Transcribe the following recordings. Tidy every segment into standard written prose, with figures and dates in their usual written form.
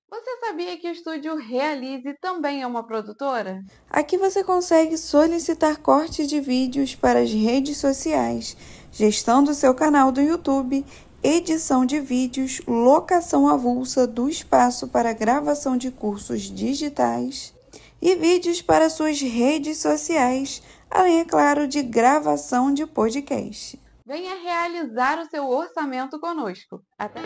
Você sabia que o Estúdio Realize também é uma produtora? Aqui você consegue solicitar cortes de vídeos para as redes sociais, gestão do seu canal do YouTube, edição de vídeos, locação avulsa do espaço para gravação de cursos digitais e vídeos para suas redes sociais, além, é claro, de gravação de podcast. Venha realizar o seu orçamento conosco. Até!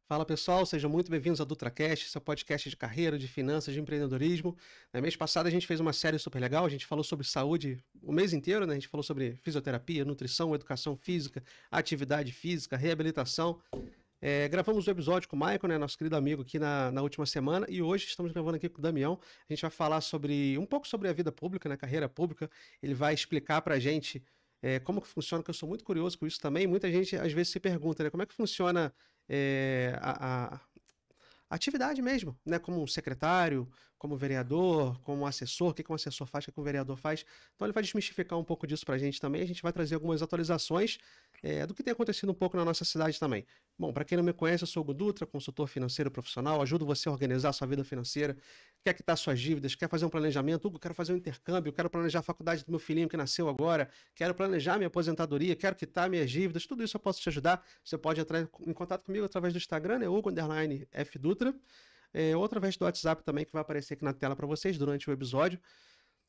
Fala pessoal, sejam muito bem-vindos ao DutraCast, seu podcast de carreira, de finanças, de empreendedorismo. No mês passado a gente fez uma série super legal, a gente falou sobre saúde o mês inteiro, né? A gente falou sobre fisioterapia, nutrição, educação física, atividade física, reabilitação. Gravamos um episódio com o Maicon, né, nosso querido amigo, aqui na última semana, e hoje estamos gravando aqui com o Damião. A gente vai falar um pouco sobre a vida pública, né, carreira pública. Ele vai explicar pra gente como que funciona, que eu sou muito curioso com isso também. Muita gente às vezes se pergunta, né, como é que funciona a atividade mesmo, né? Como um secretário, como vereador, como assessor, o que um assessor faz, o que um vereador faz. Então ele vai desmistificar um pouco disso pra gente também. A gente vai trazer algumas atualizações do que tem acontecido um pouco na nossa cidade também. Bom, para quem não me conhece, eu sou o Hugo Dutra, consultor financeiro profissional, ajudo você a organizar a sua vida financeira, quer quitar suas dívidas, quer fazer um planejamento. Hugo, quero fazer um intercâmbio, quero planejar a faculdade do meu filhinho que nasceu agora, quero planejar minha aposentadoria, quero quitar minhas dívidas, tudo isso eu posso te ajudar. Você pode entrar em contato comigo através do Instagram, né, Hugo_FDutra, ou através do WhatsApp também, que vai aparecer aqui na tela para vocês durante o episódio.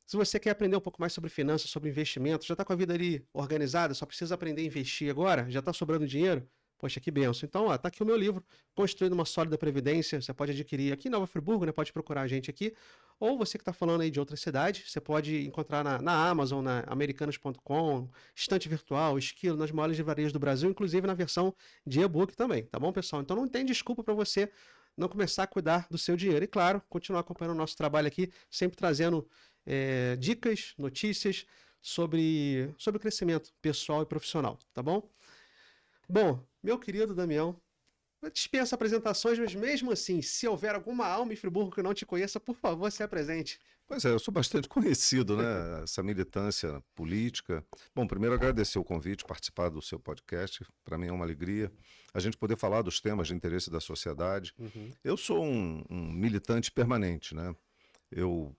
Se você quer aprender um pouco mais sobre finanças, sobre investimentos, já está com a vida ali organizada, só precisa aprender a investir agora, já está sobrando dinheiro, poxa, que benção. Então, ó, tá aqui o meu livro, Construindo uma Sólida Previdência, você pode adquirir aqui em Nova Friburgo, né, pode procurar a gente aqui, ou você que está falando aí de outra cidade, você pode encontrar na Amazon, na americanas.com, Estante Virtual, Esquilo, nas maiores livrarias do Brasil, inclusive na versão de e-book também, tá bom, pessoal? Então não tem desculpa para você não começar a cuidar do seu dinheiro. E claro, continuar acompanhando o nosso trabalho aqui, sempre trazendo dicas, notícias sobre crescimento pessoal e profissional, tá bom? Bom, meu querido Damião, eu dispenso apresentações, mas mesmo assim, se houver alguma alma em Friburgo que não te conheça, por favor, se apresente. Pois é, eu sou bastante conhecido, né? Essa militância política. Bom, primeiro agradecer o convite, participar do seu podcast. Para mim é uma alegria a gente poder falar dos temas de interesse da sociedade. Uhum. Eu sou um militante permanente, né? Eu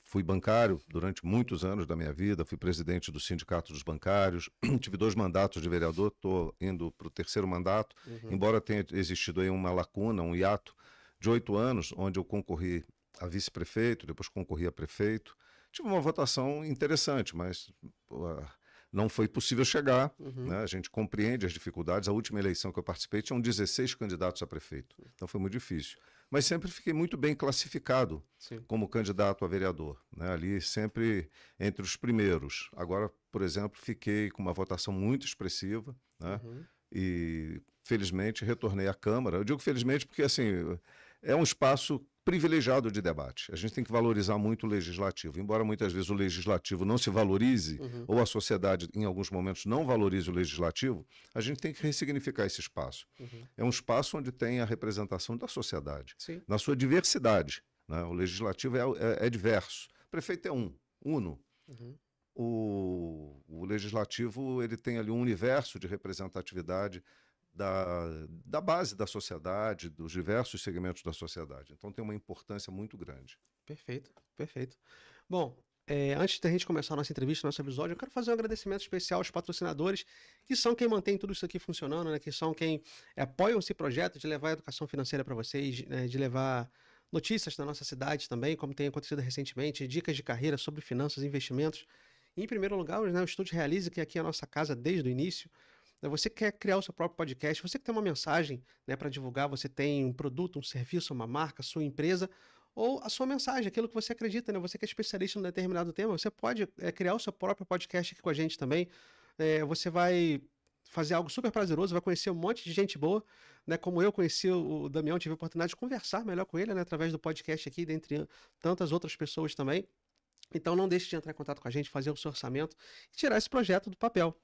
fui bancário durante muitos anos da minha vida, fui presidente do Sindicato dos Bancários, tive 2 mandatos de vereador, estou indo para o 3º mandato, embora tenha existido aí uma lacuna, um hiato de 8 anos, onde eu concorri a vice-prefeito, depois concorri a prefeito. Tive uma votação interessante, mas não foi possível chegar. Né? A gente compreende as dificuldades. A última eleição que eu participei tinham 16 candidatos a prefeito, então foi muito difícil. Mas sempre fiquei muito bem classificado como candidato a vereador, né? Ali sempre entre os primeiros. Agora, por exemplo, fiquei com uma votação muito expressiva, né? E felizmente retornei à Câmara. Eu digo felizmente porque assim é um espaço privilegiado de debate. A gente tem que valorizar muito o legislativo. Embora muitas vezes o legislativo não se valorize, ou a sociedade em alguns momentos não valorize o legislativo, a gente tem que ressignificar esse espaço. É um espaço onde tem a representação da sociedade, na sua diversidade. Né? O legislativo é diverso. O prefeito é uno. O legislativo ele tem ali um universo de representatividade da base da sociedade, dos diversos segmentos da sociedade. Então tem uma importância muito grande. Perfeito, perfeito. Bom, antes da gente começar a nossa entrevista, nosso episódio, eu quero fazer um agradecimento especial aos patrocinadores, que são quem mantém tudo isso aqui funcionando, né? Que são quem apoiam esse projeto de levar a educação financeira para vocês, né? De levar notícias da nossa cidade também, como tem acontecido recentemente, dicas de carreira sobre finanças e investimentos. E, em primeiro lugar, né, o Estúdio Realize, que aqui é a nossa casa desde o início. Você quer criar o seu próprio podcast, você que tem uma mensagem, né, para divulgar, você tem um produto, um serviço, uma marca, sua empresa, ou a sua mensagem, aquilo que você acredita, né? Você que é especialista em um determinado tema, você pode criar o seu próprio podcast aqui com a gente também. Você vai fazer algo super prazeroso, vai conhecer um monte de gente boa, né? Como eu conheci o Damião, tive a oportunidade de conversar melhor com ele, né? Através do podcast aqui, dentre tantas outras pessoas também. Então não deixe de entrar em contato com a gente, fazer o seu orçamento e tirar esse projeto do papel.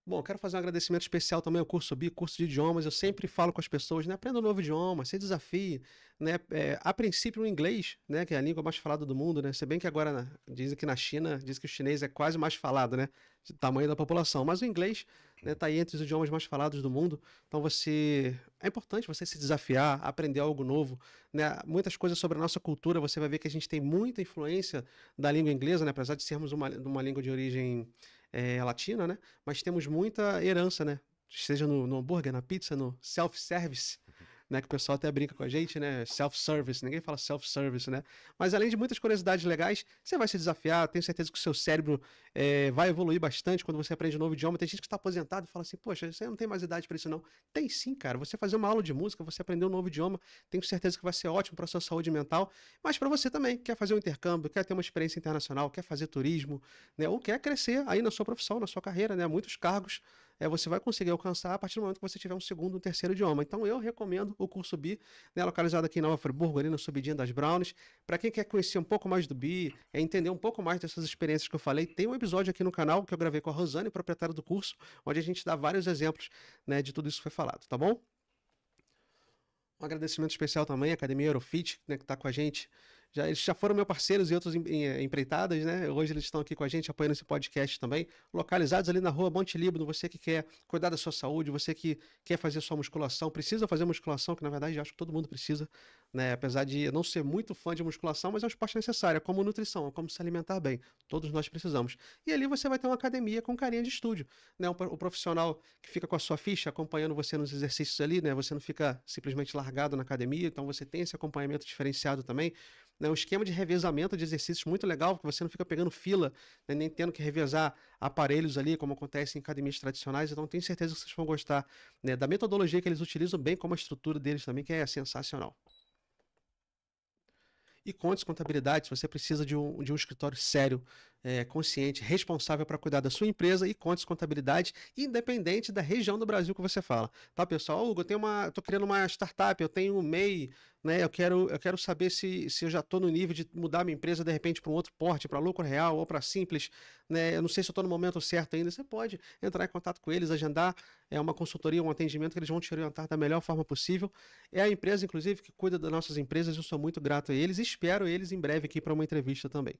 Bom, quero fazer um agradecimento especial também ao Curso BI, curso de idiomas. Eu sempre falo com as pessoas, né? Aprenda um novo idioma, se desafie, né? A princípio o inglês, né? Que é a língua mais falada do mundo, né? Se bem que agora dizem que na China, diz que o chinês é quase mais falado, né? De tamanho da população. Mas o inglês, né, tá aí entre os idiomas mais falados do mundo. Então é importante você se desafiar, aprender algo novo, né? Muitas coisas sobre a nossa cultura, você vai ver que a gente tem muita influência da língua inglesa, né? Apesar de sermos uma língua de origem latina, né? Mas temos muita herança, né? Seja no hambúrguer, na pizza, no self-service, né? Que o pessoal até brinca com a gente, né? Self-service, ninguém fala self-service, né? Mas além de muitas curiosidades legais, você vai se desafiar, tenho certeza que o seu cérebro vai evoluir bastante quando você aprende um novo idioma. Tem gente que está aposentado e fala assim, poxa, você não tem mais idade para isso não. Tem sim, cara. Você fazer uma aula de música, você aprender um novo idioma, tenho certeza que vai ser ótimo para a sua saúde mental, mas para você também, quer fazer um intercâmbio, quer ter uma experiência internacional, quer fazer turismo, né? Ou quer crescer aí na sua profissão, na sua carreira, né? Muitos cargos você vai conseguir alcançar a partir do momento que você tiver um segundo, um terceiro idioma. Então eu recomendo o curso BI, né, localizado aqui em Nova Friburgo, ali no subidinho das Brownies. Para quem quer conhecer um pouco mais do BI, entender um pouco mais dessas experiências que eu falei, tem um episódio aqui no canal que eu gravei com a Rosane, proprietária do curso, onde a gente dá vários exemplos, né, de tudo isso que foi falado, tá bom? Um agradecimento especial também à Academia Eurofit, né, que está com a gente. Eles já foram meus parceiros e outros empreitadas, né? Hoje eles estão aqui com a gente, apoiando esse podcast também. Localizados ali na rua Monte Líbano, você que quer cuidar da sua saúde, você que quer fazer sua musculação, precisa fazer musculação, que na verdade eu acho que todo mundo precisa, né? Apesar de eu não ser muito fã de musculação, mas é um esporte necessário, é como nutrição, é como se alimentar bem. Todos nós precisamos. E ali você vai ter uma academia com carinha de estúdio, né? O profissional que fica com a sua ficha acompanhando você nos exercícios ali, né? Você não fica simplesmente largado na academia, então você tem esse acompanhamento diferenciado também. Um esquema de revezamento de exercícios muito legal, porque você não fica pegando fila, né, nem tendo que revezar aparelhos ali, como acontece em academias tradicionais. Então tenho certeza que vocês vão gostar, né, da metodologia que eles utilizam, bem como a estrutura deles também, que é sensacional. E Contes Contabilidade, se você precisa de um escritório sério, consciente, responsável para cuidar da sua empresa, e Contes Contabilidade, independente da região do Brasil que você fala. Tá, pessoal? Hugo, eu tô criando uma startup, eu tenho um MEI, né? Eu quero saber se eu já estou no nível de mudar minha empresa de repente para um outro porte, para lucro real ou para simples, né? Eu não sei se eu estou no momento certo ainda. Você pode entrar em contato com eles, agendar uma consultoria, um atendimento que eles vão te orientar da melhor forma possível. É a empresa, inclusive, que cuida das nossas empresas. Eu sou muito grato a eles e espero eles em breve aqui para uma entrevista também.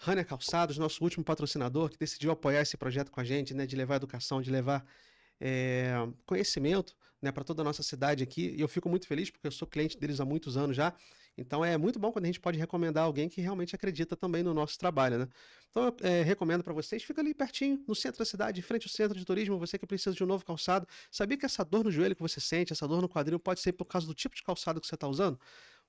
Runner Calçados, nosso último patrocinador, que decidiu apoiar esse projeto com a gente, né? De levar educação, de levar conhecimento, né, para toda a nossa cidade aqui, e eu fico muito feliz porque eu sou cliente deles há muitos anos já, então é muito bom quando a gente pode recomendar alguém que realmente acredita também no nosso trabalho, né? Então eu recomendo para vocês, fica ali pertinho, no centro da cidade, em frente ao centro de turismo, você que precisa de um novo calçado. Sabia que essa dor no joelho que você sente, essa dor no quadril, pode ser por causa do tipo de calçado que você está usando?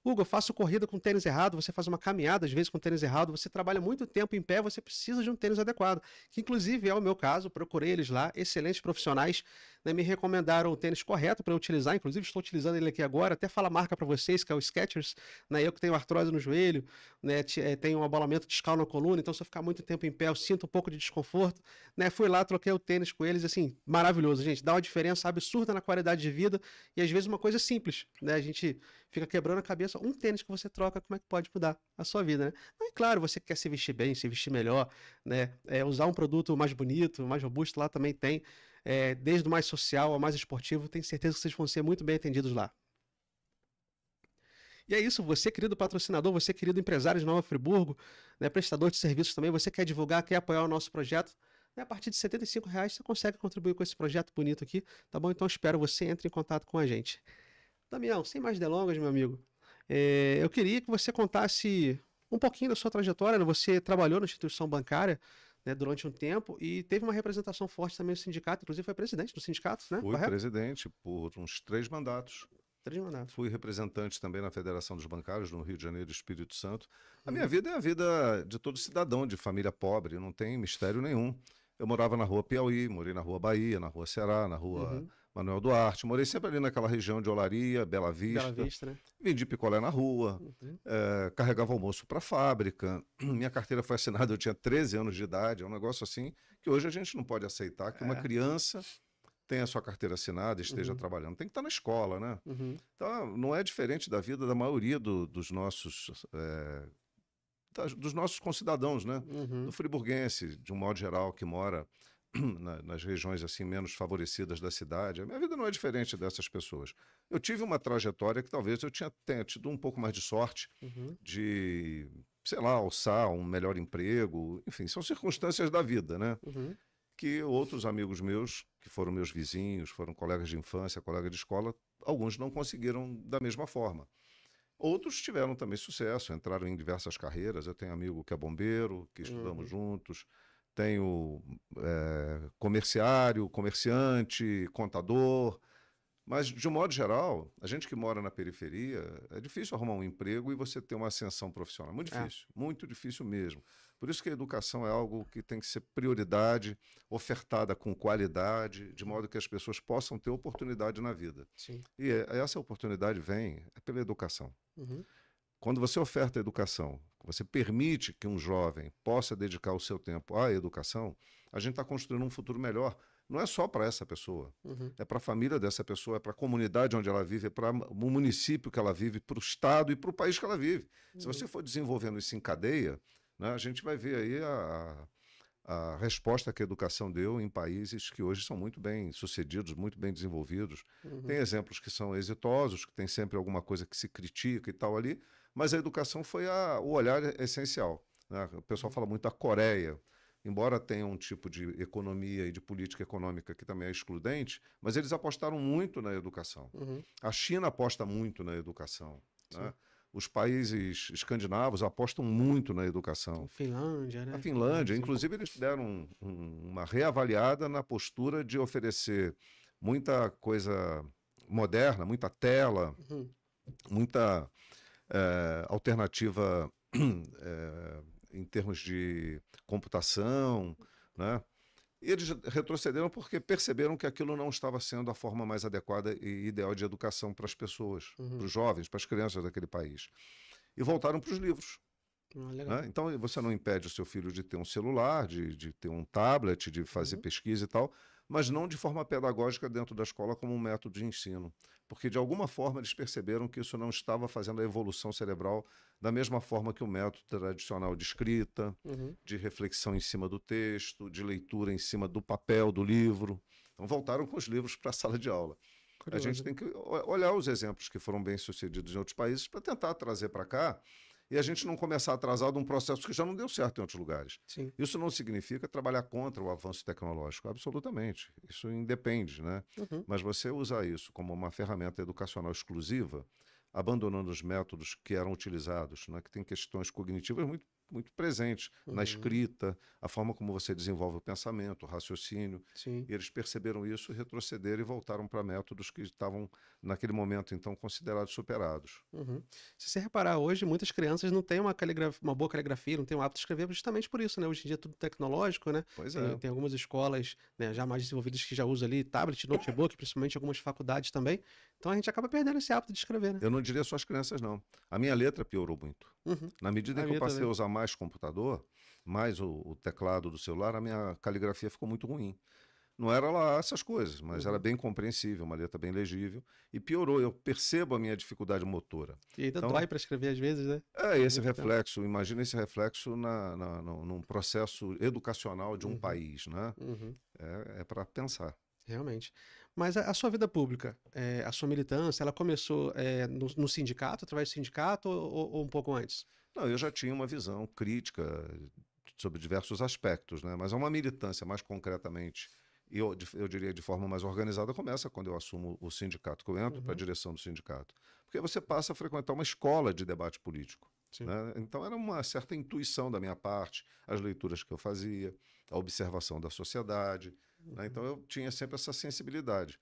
Hugo, eu faço corrida com tênis errado, você faz uma caminhada às vezes com tênis errado, você trabalha muito tempo em pé, você precisa de um tênis adequado, que inclusive é o meu caso, procurei eles lá, excelentes profissionais, né, me recomendaram o tênis correto para eu utilizar, inclusive estou utilizando ele aqui agora, até falo a marca para vocês, que é o Skechers, né, eu que tenho artrose no joelho, né, tenho um abalamento discal na coluna, então se eu ficar muito tempo em pé eu sinto um pouco de desconforto, né, fui lá, troquei o tênis com eles, assim, maravilhoso, gente, dá uma diferença absurda na qualidade de vida, e às vezes uma coisa simples, né, a gente fica quebrando a cabeça, um tênis que você troca, como é que pode mudar a sua vida, né? Mas, claro, você quer se vestir bem, se vestir melhor, né? Usar um produto mais bonito, mais robusto, lá também tem, desde o mais social ao mais esportivo, tenho certeza que vocês vão ser muito bem atendidos lá. E é isso, você querido patrocinador, você querido empresário de Nova Friburgo, né, prestador de serviços também, você quer divulgar, quer apoiar o nosso projeto, né, a partir de R$75 você consegue contribuir com esse projeto bonito aqui, tá bom? Então espero você entre em contato com a gente. Damião, sem mais delongas, meu amigo, eu queria que você contasse um pouquinho da sua trajetória, né? Você trabalhou na instituição bancária, né, durante um tempo e teve uma representação forte também no sindicato, inclusive foi presidente do sindicato, né? Fui Correto? presidente por uns 3 mandatos. 3 mandatos. Fui representante também na Federação dos Bancários no Rio de Janeiro e Espírito Santo. A minha vida é a vida de todo cidadão de família pobre, não tem mistério nenhum. Eu morava na Rua Piauí, morei na Rua Bahia, na Rua Ceará, na Rua Manuel Duarte. Morei sempre ali naquela região de Olaria, Bela Vista. Bela Vista, né? Vendi picolé na rua, Uhum. carregava almoço para a fábrica. Minha carteira foi assinada, eu tinha 13 anos de idade. É um negócio assim que hoje a gente não pode aceitar que uma criança tenha a sua carteira assinada e esteja trabalhando. Tem que estar na escola, né? Uhum. Então, não é diferente da vida da maioria dos nossos dos nossos concidadãos, né? Uhum. Do friburguense, de um modo geral, que mora nas regiões assim menos favorecidas da cidade. A minha vida não é diferente dessas pessoas. Eu tive uma trajetória que talvez eu tenha tido um pouco mais de sorte Uhum. de, sei lá, alçar um melhor emprego. Enfim, são circunstâncias da vida, né? Uhum. Que outros amigos meus, que foram meus vizinhos, foram colegas de infância, colegas de escola, alguns não conseguiram da mesma forma. Outros tiveram também sucesso, entraram em diversas carreiras. Eu tenho amigo que é bombeiro, que estudamos juntos. Tenho comerciário, comerciante, contador. Mas, de um modo geral, a gente que mora na periferia, é difícil arrumar um emprego e você ter uma ascensão profissional. Muito difícil mesmo. Por isso que a educação é algo que tem que ser prioridade, ofertada com qualidade, de modo que as pessoas possam ter oportunidade na vida. Sim. E essa oportunidade vem pela educação. Uhum. Quando você oferta a educação, você permite que um jovem possa dedicar o seu tempo à educação, a gente está construindo um futuro melhor. Não é só para essa pessoa, é para a família dessa pessoa, é para a comunidade onde ela vive, é para o município que ela vive, para o estado e para o país que ela vive. Se você for desenvolvendo isso em cadeia, né, a gente vai ver aí a resposta que a educação deu em países que hoje são muito bem sucedidos, muito bem desenvolvidos. Tem exemplos que são exitosos, que tem sempre alguma coisa que se critica e tal ali, mas a educação foi o olhar essencial, né? O pessoal fala muito da Coreia, embora tenha um tipo de economia e de política econômica que também é excludente, mas eles apostaram muito na educação. A China aposta muito na educação, né? Os países escandinavos apostam muito na educação. Finlândia, né? A Finlândia, inclusive, eles deram uma reavaliada na postura de oferecer muita coisa moderna, muita tela, muita alternativa em termos de computação, né? E eles retrocederam porque perceberam que aquilo não estava sendo a forma mais adequada e ideal de educação para as pessoas, para os jovens, para as crianças daquele país. E voltaram para os livros. Legal. Né? Então, você não impede o seu filho de ter um celular, de ter um tablet, de fazer pesquisa e tal, mas não de forma pedagógica dentro da escola como um método de ensino. Porque, de alguma forma, eles perceberam que isso não estava fazendo a evolução cerebral da mesma forma que o método tradicional de escrita, de reflexão em cima do texto, de leitura em cima do papel do livro. Então, voltaram com os livros para a sala de aula. Curioso. A gente tem que olhar os exemplos que foram bem-sucedidos em outros países para tentar trazer para cá e a gente não começar atrasado um processo que já não deu certo em outros lugares. Sim. Isso não significa trabalhar contra o avanço tecnológico, absolutamente. Isso independe, né? Mas você usar isso como uma ferramenta educacional exclusiva, abandonando os métodos que eram utilizados, né? Que tem questões cognitivas muito presentes na escrita, a forma como você desenvolve o pensamento, o raciocínio. Sim. E eles perceberam isso, retrocederam e voltaram para métodos que estavam, naquele momento, então, considerados superados. Se você reparar, hoje muitas crianças não têm uma boa caligrafia, não têm o hábito de escrever justamente por isso, né? Hoje em dia é tudo tecnológico, né? Pois é. Tem algumas escolas, né, já mais desenvolvidas que já usam ali tablet, notebook, principalmente algumas faculdades também. Então a gente acaba perdendo esse hábito de escrever, né? Eu não diria só as crianças, não. A minha letra piorou muito. Na medida em A que eu minha passei também. a usar mais computador, mais o teclado do celular, a minha caligrafia ficou muito ruim. Não era lá essas coisas, mas era bem compreensível, uma letra bem legível. E piorou, eu percebo a minha dificuldade motora. E ainda Então, dói para escrever às vezes, né? esse reflexo, imagina esse reflexo num processo educacional de um país, né? É para pensar. Realmente. Mas a sua vida pública, a sua militância, ela começou no sindicato, através do sindicato ou um pouco antes? Não, eu já tinha uma visão crítica sobre diversos aspectos, né? Mas uma militância mais concretamente, e eu diria de forma mais organizada, começa quando eu assumo o sindicato, que eu entro para a direção do sindicato. Porque você passa a frequentar uma escola de debate político. Né? Então era uma certa intuição da minha parte, as leituras que eu fazia, a observação da sociedade. Né? Então eu tinha sempre essa sensibilidade.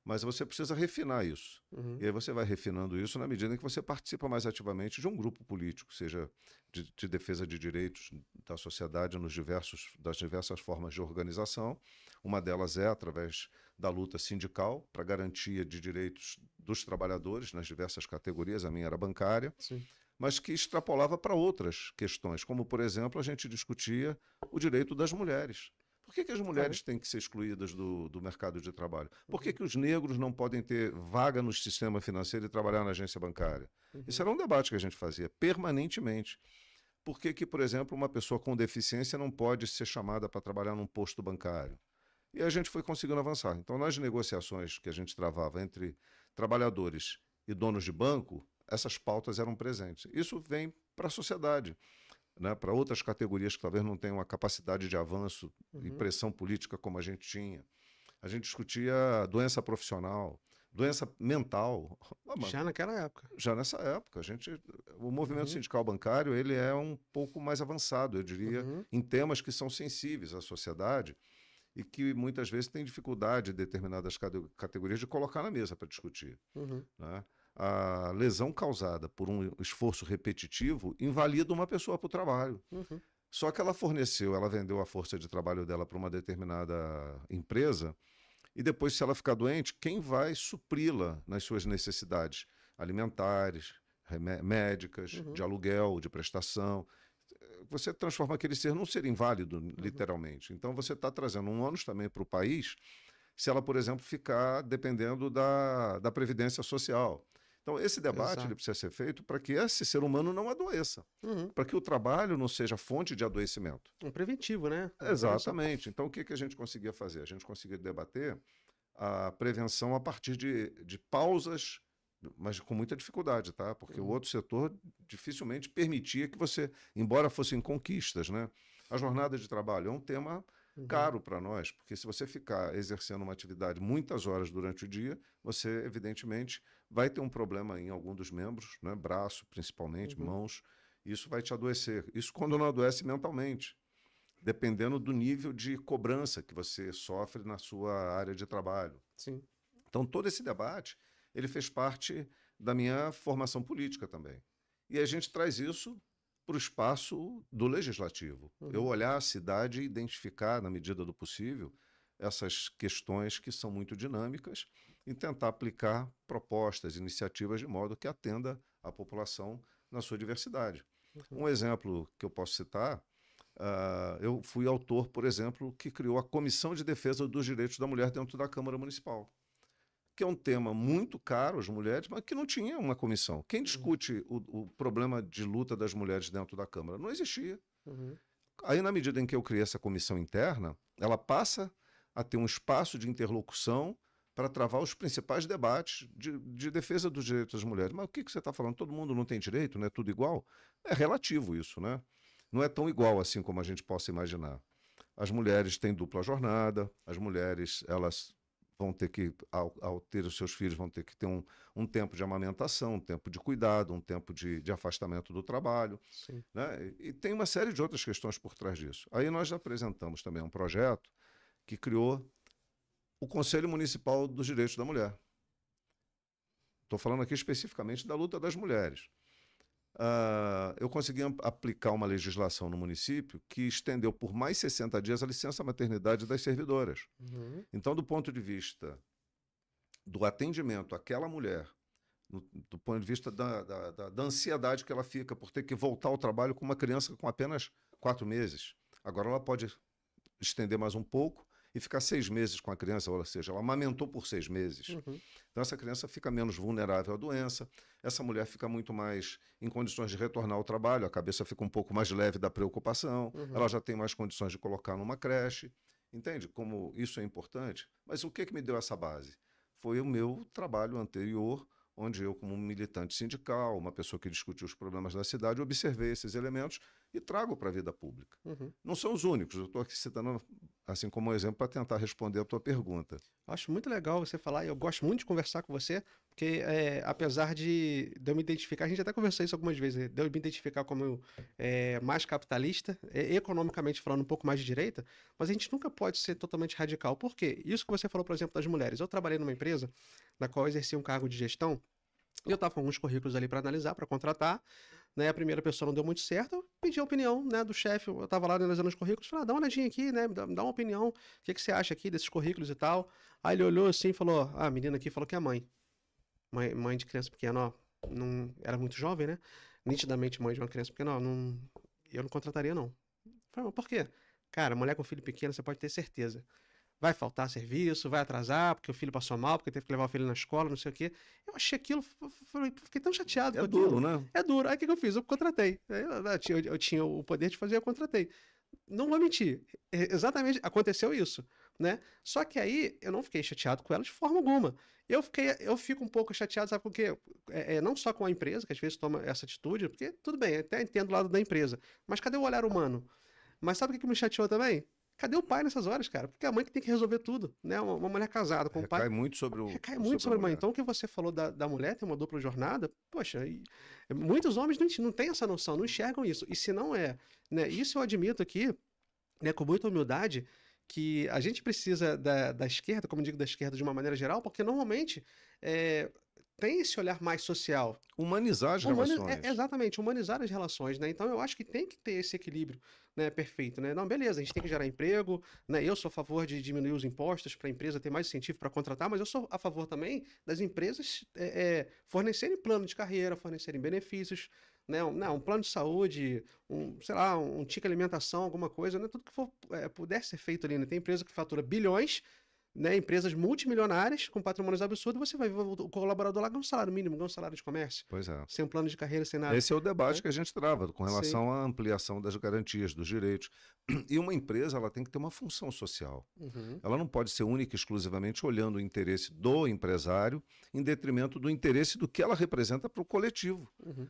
Mas você precisa refinar isso. E aí você vai refinando isso na medida em que você participa mais ativamente de um grupo político, seja de defesa de direitos da sociedade das diversas formas de organização. Uma delas é através da luta sindical para garantia de direitos dos trabalhadores nas diversas categorias, a minha era bancária, Sim. mas que extrapolava para outras questões, como, por exemplo, a gente discutia o direito das mulheres. Por que as mulheres têm que ser excluídas do mercado de trabalho? Por que os negros não podem ter vaga no sistema financeiro e trabalhar na agência bancária? Isso era um debate que a gente fazia permanentemente. Por que, por exemplo, uma pessoa com deficiência não pode ser chamada para trabalhar num posto bancário? E a gente foi conseguindo avançar. Então, nas negociações que a gente travava entre trabalhadores e donos de banco, essas pautas eram presentes. Isso vem para a sociedade, né, para outras categorias que talvez não tenham a capacidade de avanço e pressão política como a gente tinha. A gente discutia doença profissional, doença mental. Já naquela época. Já nessa época. O movimento sindical bancário ele é um pouco mais avançado, eu diria, em temas que são sensíveis à sociedade e que muitas vezes tem dificuldade em determinadas categorias de colocar na mesa para discutir. Né? A lesão causada por um esforço repetitivo invalida uma pessoa para o trabalho. Só que ela vendeu a força de trabalho dela para uma determinada empresa e depois, se ela ficar doente, quem vai supri-la nas suas necessidades alimentares, médicas, de aluguel, de prestação? Você transforma aquele ser num ser inválido, literalmente. Então, você está trazendo um ônus também para o país se ela, por exemplo, ficar dependendo da Previdência Social. Então, esse debate ele precisa ser feito para que esse ser humano não adoeça, para que o trabalho não seja fonte de adoecimento. Um preventivo, né? Exatamente. Então, o que a gente conseguia fazer? A gente conseguia debater a prevenção a partir de pausas, mas com muita dificuldade, tá? Porque o outro setor dificilmente permitia que você, embora fossem conquistas, né? A jornada de trabalho é um tema caro para nós, porque se você ficar exercendo uma atividade muitas horas durante o dia, você, evidentemente, vai ter um problema em algum dos membros, né? Braço, principalmente, mãos, isso vai te adoecer. Isso quando não adoece mentalmente, dependendo do nível de cobrança que você sofre na sua área de trabalho. Sim. Então, todo esse debate, ele fez parte da minha formação política também. E a gente traz isso para o espaço do legislativo. Eu olhar a cidade e identificar, na medida do possível, essas questões que são muito dinâmicas e tentar aplicar propostas, iniciativas de modo que atenda a população na sua diversidade. Um exemplo que eu posso citar, eu fui autor, por exemplo, que criou a Comissão de Defesa dos Direitos da Mulher dentro da Câmara Municipal, que é um tema muito caro às mulheres, mas que não tinha uma comissão. Quem discute o problema de luta das mulheres dentro da Câmara? Não existia. Aí, na medida em que eu criei essa comissão interna, ela passa a ter um espaço de interlocução para travar os principais debates de defesa dos direitos das mulheres. Mas o que você está falando? Todo mundo não tem direito? Não é tudo igual? É relativo isso, né? Não é tão igual assim como a gente possa imaginar. As mulheres têm dupla jornada, as mulheres, elas vão ter que, ao ter os seus filhos, vão ter que ter um tempo de amamentação, um tempo de cuidado, um tempo de afastamento do trabalho. Né? E tem uma série de outras questões por trás disso. Aí nós apresentamos também um projeto que criou o Conselho Municipal dos Direitos da Mulher. Estou falando aqui especificamente da luta das mulheres. Eu consegui aplicar uma legislação no município que estendeu por mais 60 dias a licença maternidade das servidoras. Então, do ponto de vista do atendimento àquela mulher, do ponto de vista da ansiedade que ela fica por ter que voltar ao trabalho com uma criança com apenas 4 meses, agora ela pode estender mais um pouco e ficar 6 meses com a criança, ou seja, ela amamentou por 6 meses. Então essa criança fica menos vulnerável à doença, essa mulher fica muito mais em condições de retornar ao trabalho, a cabeça fica um pouco mais leve da preocupação, ela já tem mais condições de colocar numa creche. Entende como isso é importante? Mas o que me deu essa base? Foi o meu trabalho anterior, onde eu, como militante sindical, uma pessoa que discutiu os problemas da cidade, observei esses elementos e trago para a vida pública. Não são os únicos, eu estou aqui citando assim como um exemplo para tentar responder a tua pergunta. Acho muito legal você falar, e eu gosto muito de conversar com você, Porque apesar de eu me identificar, a gente até conversou isso algumas vezes, né? De eu me identificar como mais capitalista, economicamente falando um pouco mais de direita, mas a gente nunca pode ser totalmente radical. Por quê? Isso que você falou, por exemplo, das mulheres. Eu trabalhei numa empresa na qual eu exercia um cargo de gestão, e eu estava com alguns currículos ali para analisar, para contratar, né? A primeira pessoa não deu muito certo, eu pedi a opinião, né, do chefe, eu estava lá analisando os currículos, falei, dá uma olhadinha aqui, né, dá uma opinião, o que que você acha aqui desses currículos e tal. Aí ele olhou assim e falou, a menina aqui falou que é mãe de criança pequena, ó, não, era muito jovem, né, nitidamente mãe de uma criança pequena, ó, não, eu não contrataria não. Eu falei, mas por quê? Cara, mulher com filho pequeno, você pode ter certeza. Vai faltar serviço, vai atrasar, porque o filho passou mal, porque teve que levar o filho na escola, não sei o quê. Eu achei aquilo, fiquei tão chateado com É aquilo. duro, né? É duro. Aí o que que eu fiz? Eu contratei. Eu tinha o poder de fazer, eu contratei. Não vou mentir, exatamente aconteceu isso, né? Só que aí eu não fiquei chateado com ela de forma alguma. Eu fico um pouco chateado, sabe por quê? Não só com a empresa, que às vezes toma essa atitude, porque tudo bem, até entendo o lado da empresa, mas cadê o olhar humano? Mas sabe o que que me chateou também? Cadê o pai nessas horas, cara? Porque é a mãe que tem que resolver tudo, né? Uma mulher casada com o pai. Recai muito sobre o Recai muito sobre a mãe. Então, o que você falou da mulher ter uma dupla jornada, poxa, muitos homens não têm essa noção, não enxergam isso. E se não é, né? Isso eu admito aqui, né, com muita humildade, que a gente precisa da esquerda, como eu digo da esquerda de uma maneira geral, porque normalmente tem esse olhar mais social. Humanizar as relações. Exatamente, humanizar as relações, né? Então eu acho que tem que ter esse equilíbrio, né, perfeito, né? Não, beleza, a gente tem que gerar emprego, né? Eu sou a favor de diminuir os impostos para a empresa ter mais incentivo para contratar, mas eu sou a favor também das empresas fornecerem plano de carreira, fornecerem benefícios, né? Um plano de saúde, sei lá, um ticket alimentação, alguma coisa, né? Tudo que puder ser feito ali, né? Tem empresa que fatura bilhões, né, empresas multimilionárias com patrimônios absurdos, você vai ver o colaborador lá ganhar um salário mínimo, ganhar um salário de comércio, Pois é. sem um plano de carreira, sem nada. Esse é o debate né? que a gente trava com relação Sim. à ampliação das garantias, dos direitos. E uma empresa, ela tem que ter uma função social. Uhum. Ela não pode ser única e exclusivamente olhando o interesse do empresário em detrimento do interesse do que ela representa para o coletivo. Uhum.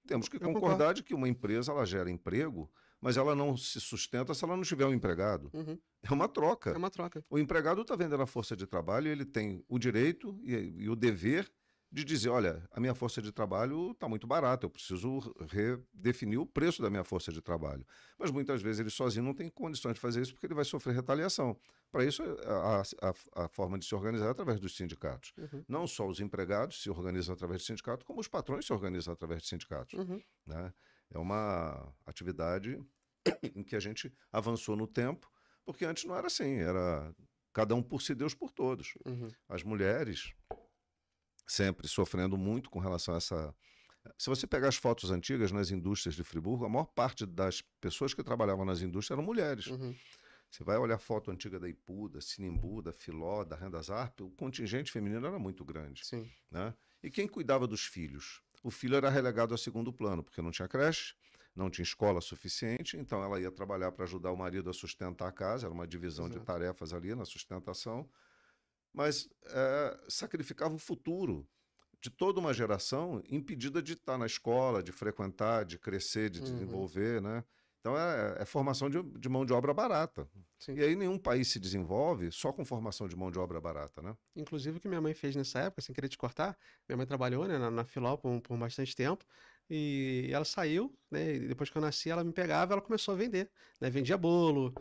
Temos que Eu concordar concordo. de que uma empresa ela gera emprego, mas ela não se sustenta se ela não tiver um empregado. Uhum. É uma troca. É uma troca. O empregado está vendendo a força de trabalho e ele tem o direito e o dever de dizer, olha, a minha força de trabalho está muito barata, eu preciso redefinir o preço da minha força de trabalho. Mas muitas vezes ele sozinho não tem condições de fazer isso porque ele vai sofrer retaliação. Para isso, a forma de se organizar é através dos sindicatos. Uhum. Não só os empregados se organizam através de sindicatos, como os patrões se organizam através de sindicatos. Uhum. Né? É uma atividade em que a gente avançou no tempo, porque antes não era assim, era cada um por si, Deus por todos. Uhum. As mulheres sempre sofrendo muito com relação a essa... Se você pegar as fotos antigas nas indústrias de Friburgo, a maior parte das pessoas que trabalhavam nas indústrias eram mulheres. Uhum. Você vai olhar a foto antiga da Ipu, da Sinimbu, da Filó, da Renda Zarp, o contingente feminino era muito grande. Sim. Né? E quem cuidava dos filhos? O filho era relegado a segundo plano, porque não tinha creche, não tinha escola suficiente, então ela ia trabalhar para ajudar o marido a sustentar a casa, era uma divisão de tarefas ali na sustentação, mas sacrificava o futuro de toda uma geração impedida de estar na escola, de frequentar, de crescer, de desenvolver, né? Então é formação de mão de obra barata. Sim. E aí nenhum país se desenvolve só com formação de mão de obra barata, né? Inclusive o que minha mãe fez nessa época, sem querer te cortar, minha mãe trabalhou, né, na Filó por bastante tempo, e ela saiu, né, e depois que eu nasci, ela me pegava e ela começou a vender, né, vendia bolo,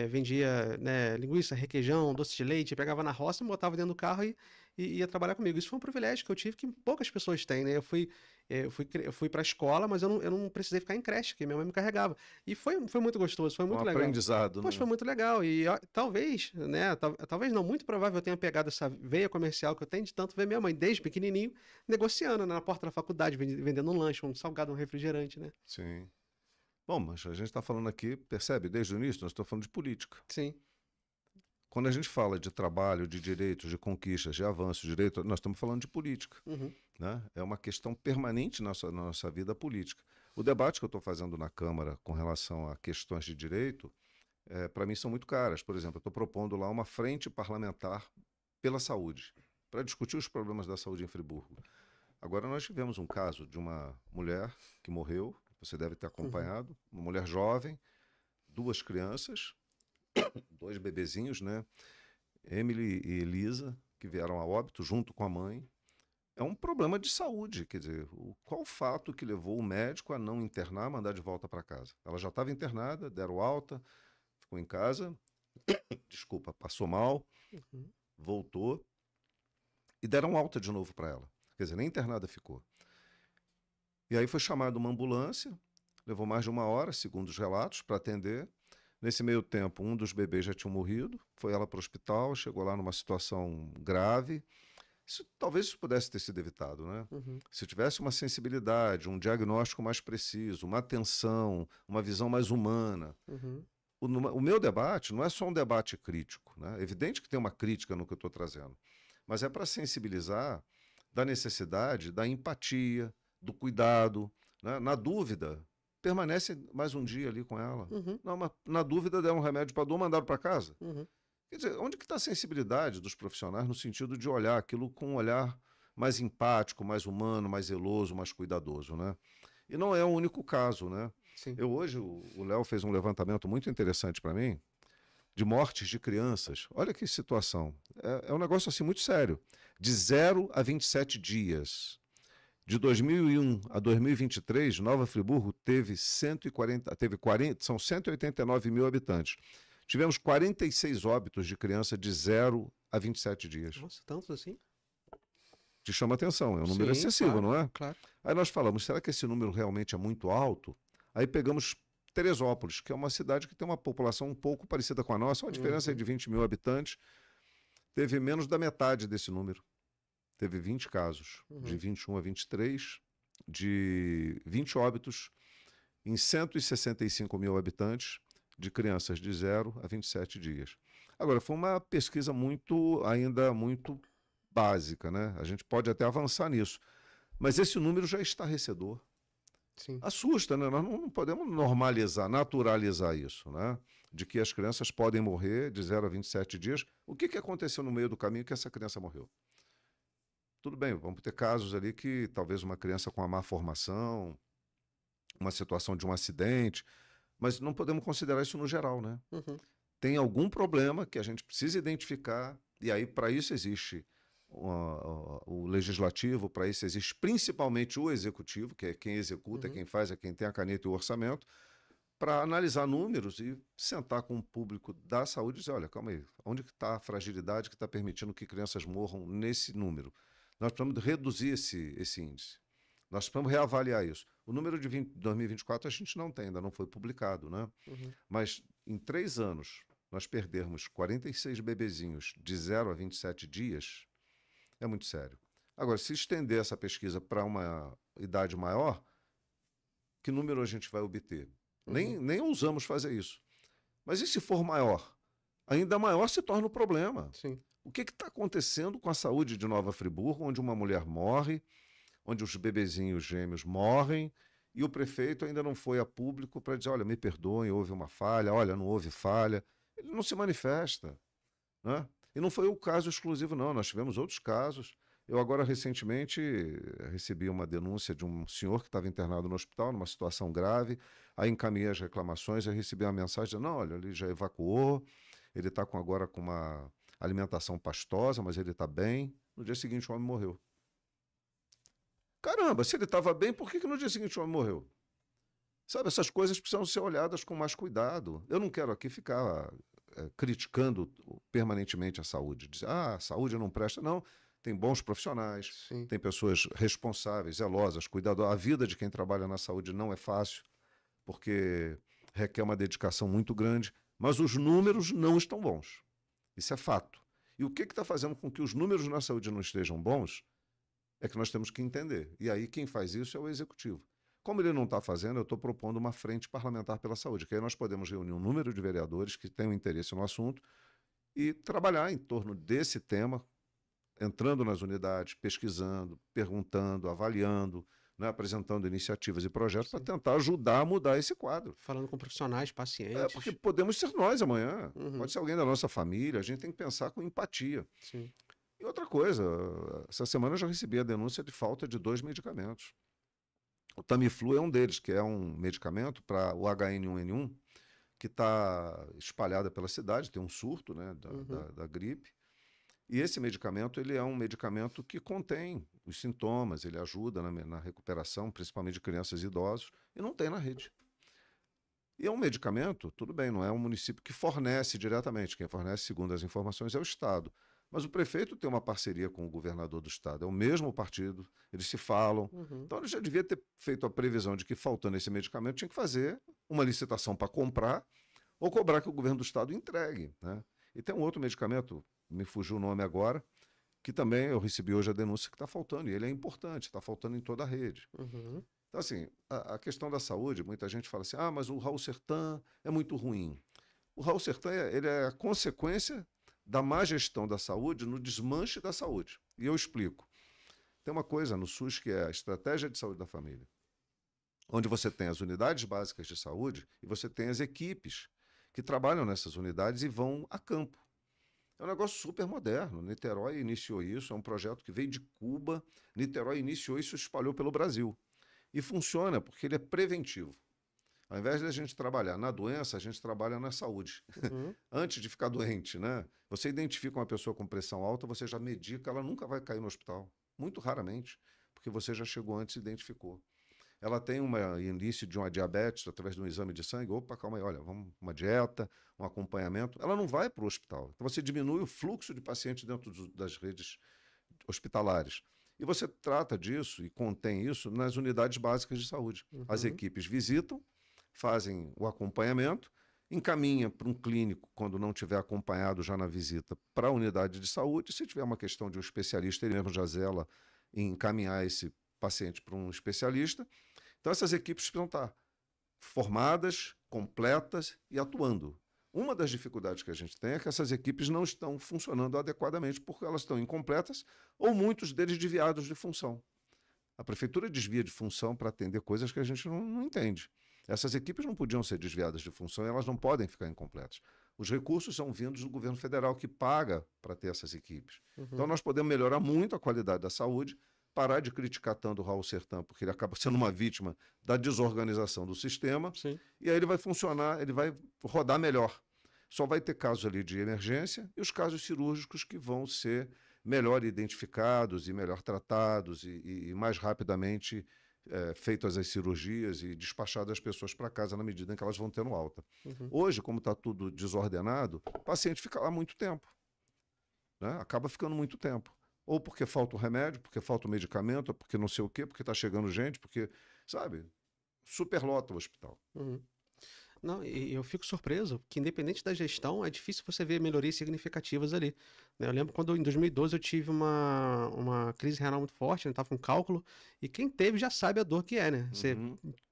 vendia, né, linguiça, requeijão, doce de leite, pegava na roça, me botava dentro do carro e ia trabalhar comigo. Isso foi um privilégio que eu tive que poucas pessoas têm, né, eu fui para a escola, mas eu não precisei ficar em creche, porque minha mãe me carregava, e foi muito gostoso, foi muito Um legal. aprendizado, Poxa, né? foi muito legal. E talvez, né? Talvez não, muito provável eu tenha pegado essa veia comercial que eu tenho de tanto ver minha mãe, desde pequenininho, negociando, né, na porta da faculdade, vendendo um lanche, um salgado, um refrigerante, né? Sim. Bom, mas a gente está falando aqui, percebe, desde o início, nós estamos falando de política. Sim. Quando a gente fala de trabalho, de direitos, de conquistas, de avanços, de direito, nós estamos falando de política. Uhum. Né? É uma questão permanente na nossa vida política. O debate que eu estou fazendo na Câmara com relação a questões de direito, para mim são muito caras. Por exemplo, eu estou propondo lá uma frente parlamentar pela saúde, para discutir os problemas da saúde em Friburgo. Agora nós tivemos um caso de uma mulher que morreu, você deve ter acompanhado, uma mulher jovem, 2 crianças, 2 bebezinhos, né? Emily e Elisa, que vieram a óbito junto com a mãe. É um problema de saúde, quer dizer, qual o fato que levou o médico a não internar, mandar de volta para casa? Ela já estava internada, deram alta, ficou em casa, desculpa, passou mal, Uhum. voltou e deram alta de novo para ela. Quer dizer, nem internada ficou. E aí foi chamada uma ambulância, levou mais de 1 hora, segundo os relatos, para atender. Nesse meio tempo, um dos bebês já tinha morrido, foi ela para o hospital, chegou lá numa situação grave. Talvez isso pudesse ter sido evitado, né? Uhum. Se tivesse uma sensibilidade, um diagnóstico mais preciso, uma atenção, uma visão mais humana. Uhum. O meu debate não é só um debate crítico, né? É evidente que tem uma crítica no que eu estou trazendo, mas é para sensibilizar da necessidade da empatia, do cuidado, né? Na dúvida, permanece mais um dia ali com ela. Uhum. Não, mas na dúvida, deram um remédio para dor, mandaram para casa. Uhum. Quer dizer, onde que está a sensibilidade dos profissionais no sentido de olhar aquilo com um olhar mais empático, mais humano, mais zeloso, mais cuidadoso, né? E não é o único caso, né? Sim. Hoje, o Léo fez um levantamento muito interessante para mim, de mortes de crianças. Olha que situação. É um negócio assim muito sério. De 0 a 27 dias. De 2001 a 2023, Nova Friburgo teve 40, são 189 mil habitantes. Tivemos 46 óbitos de criança de 0 a 27 dias. Nossa, tantos assim? Te chama atenção, é um número Sim, excessivo, claro, não é? claro. Aí nós falamos, será que esse número realmente é muito alto? Aí pegamos Teresópolis, que é uma cidade que tem uma população um pouco parecida com a nossa, uma diferença aí de 20 mil habitantes, teve menos da metade desse número. Teve 20 casos, de 21 a 23, de 20 óbitos em 165 mil habitantes, de crianças de 0 a 27 dias. Agora, foi uma pesquisa ainda muito básica, né? A gente pode até avançar nisso, mas esse número já é estarrecedor. Sim. Assusta, né? Nós não podemos normalizar, naturalizar isso, né? De que as crianças podem morrer de 0 a 27 dias. O que aconteceu no meio do caminho que essa criança morreu? Tudo bem, vamos ter casos ali que talvez uma criança com uma má formação, uma situação de um acidente, mas não podemos considerar isso no geral, né? Uhum. Tem algum problema que a gente precisa identificar, e aí para isso existe o legislativo, para isso existe principalmente o executivo, que é quem executa, é quem faz, é quem tem a caneta e o orçamento, para analisar números e sentar com o público da saúde e dizer, olha, calma aí, onde está a fragilidade que está permitindo que crianças morram nesse número? Nós precisamos reduzir esse índice. Nós precisamos reavaliar isso. O número de 2024 a gente não tem, ainda não foi publicado, né? Mas em 3 anos nós perdermos 46 bebezinhos de 0 a 27 dias, é muito sério. Agora, se estender essa pesquisa para uma idade maior, que número a gente vai obter? Nem ousamos fazer isso. Mas e se for maior? Ainda maior se torna o problema. Sim. O que está acontecendo com a saúde de Nova Friburgo, onde uma mulher morre, onde os bebezinhos gêmeos morrem, e o prefeito ainda não foi a público para dizer, olha, me perdoem, houve uma falha, olha, não houve falha. Ele não se manifesta, né? E não foi o caso exclusivo, não. Nós tivemos outros casos. Eu agora, recentemente, recebi uma denúncia de um senhor que estava internado no hospital, numa situação grave. Aí encaminhei as reclamações, aí recebi uma mensagem dizendo, não, olha, ele já evacuou, ele está agora com uma alimentação pastosa, mas ele está bem. No dia seguinte, o homem morreu. Caramba, se ele estava bem, por que no dia seguinte o homem morreu? Sabe, essas coisas precisam ser olhadas com mais cuidado. Eu não quero aqui ficar criticando permanentemente a saúde. Dizer, a saúde não presta. Não, tem bons profissionais, Sim. tem pessoas responsáveis, zelosas, cuidadosas. A vida de quem trabalha na saúde não é fácil, porque requer uma dedicação muito grande, mas os números não estão bons. Isso é fato. E o que está fazendo com que os números na saúde não estejam bons é que nós temos que entender. E aí quem faz isso é o executivo. Como ele não está fazendo, eu estou propondo uma frente parlamentar pela saúde, que aí nós podemos reunir um número de vereadores que tenham interesse no assunto e trabalhar em torno desse tema, entrando nas unidades, pesquisando, perguntando, avaliando, né, apresentando iniciativas e projetos para tentar ajudar a mudar esse quadro. Falando com profissionais, pacientes. Porque podemos ser nós amanhã, pode ser alguém da nossa família, a gente tem que pensar com empatia. Sim. E outra coisa, essa semana eu já recebi a denúncia de falta de 2 medicamentos. O Tamiflu é um deles, que é um medicamento para o HN1N1, que está espalhada pela cidade, tem um surto, né, da gripe. E esse medicamento, ele é um medicamento que contém os sintomas, ele ajuda na recuperação, principalmente de crianças e idosos, e não tem na rede. E é um medicamento, tudo bem, não é um município que fornece diretamente, quem fornece, segundo as informações, é o Estado. Mas o prefeito tem uma parceria com o governador do Estado, é o mesmo partido, eles se falam. Então ele já devia ter feito a previsão de que, faltando esse medicamento, tinha que fazer uma licitação para comprar ou cobrar que o governo do Estado entregue, né? E tem um outro medicamento, me fugiu o nome agora, que também eu recebi hoje a denúncia que está faltando, e ele é importante, está faltando em toda a rede. Então, assim, a questão da saúde, muita gente fala assim, mas o Raul Sertan é muito ruim. O Raul Sertan, ele é a consequência da má gestão da saúde no desmanche da saúde. E eu explico. Tem uma coisa no SUS que é a Estratégia de Saúde da Família, onde você tem as unidades básicas de saúde e você tem as equipes que trabalham nessas unidades e vão a campo. É um negócio super moderno. Niterói iniciou isso, é um projeto que veio de Cuba. Niterói iniciou isso e se espalhou pelo Brasil. E funciona porque ele é preventivo. Ao invés de a gente trabalhar na doença, a gente trabalha na saúde. Antes de ficar doente, né? Você identifica uma pessoa com pressão alta, você já medica, ela nunca vai cair no hospital. Muito raramente, porque você já chegou antes e identificou. Ela tem um início de uma diabetes através de um exame de sangue. Opa, calma aí, olha, vamos uma dieta, um acompanhamento. Ela não vai para o hospital. Então você diminui o fluxo de pacientes dentro das redes hospitalares. E você trata disso e contém isso nas unidades básicas de saúde. As equipes visitam, fazem o acompanhamento, encaminha para um clínico, quando não tiver acompanhado já na visita, para a unidade de saúde. Se tiver uma questão de um especialista, ele mesmo já zela em encaminhar esse paciente para um especialista. Então, essas equipes precisam estar formadas, completas e atuando. Uma das dificuldades que a gente tem é que essas equipes não estão funcionando adequadamente porque elas estão incompletas ou muitos deles desviados de função. A prefeitura desvia de função para atender coisas que a gente não entende. Essas equipes não podiam ser desviadas de função e elas não podem ficar incompletas. Os recursos são vindos do governo federal que paga para ter essas equipes. Então, nós podemos melhorar muito a qualidade da saúde, parar de criticar tanto o Raul Sertan, porque ele acaba sendo uma vítima da desorganização do sistema. Sim. E aí ele vai funcionar, ele vai rodar melhor. Só vai ter casos ali de emergência e os casos cirúrgicos que vão ser melhor identificados e melhor tratados e mais rapidamente feitas as cirurgias e despachadas as pessoas para casa na medida em que elas vão tendo alta. Hoje, como está tudo desordenado, o paciente fica lá muito tempo, né? Acaba ficando muito tempo. Ou porque falta o remédio, porque falta o medicamento, ou porque não sei o quê, porque está chegando gente, porque, sabe, superlota o hospital. Não, e eu fico surpreso que, independente da gestão, é difícil você ver melhorias significativas ali, né? Eu lembro quando, em 2012, eu tive uma crise renal muito forte, né? Tava com cálculo, e quem teve já sabe a dor que é, né? Você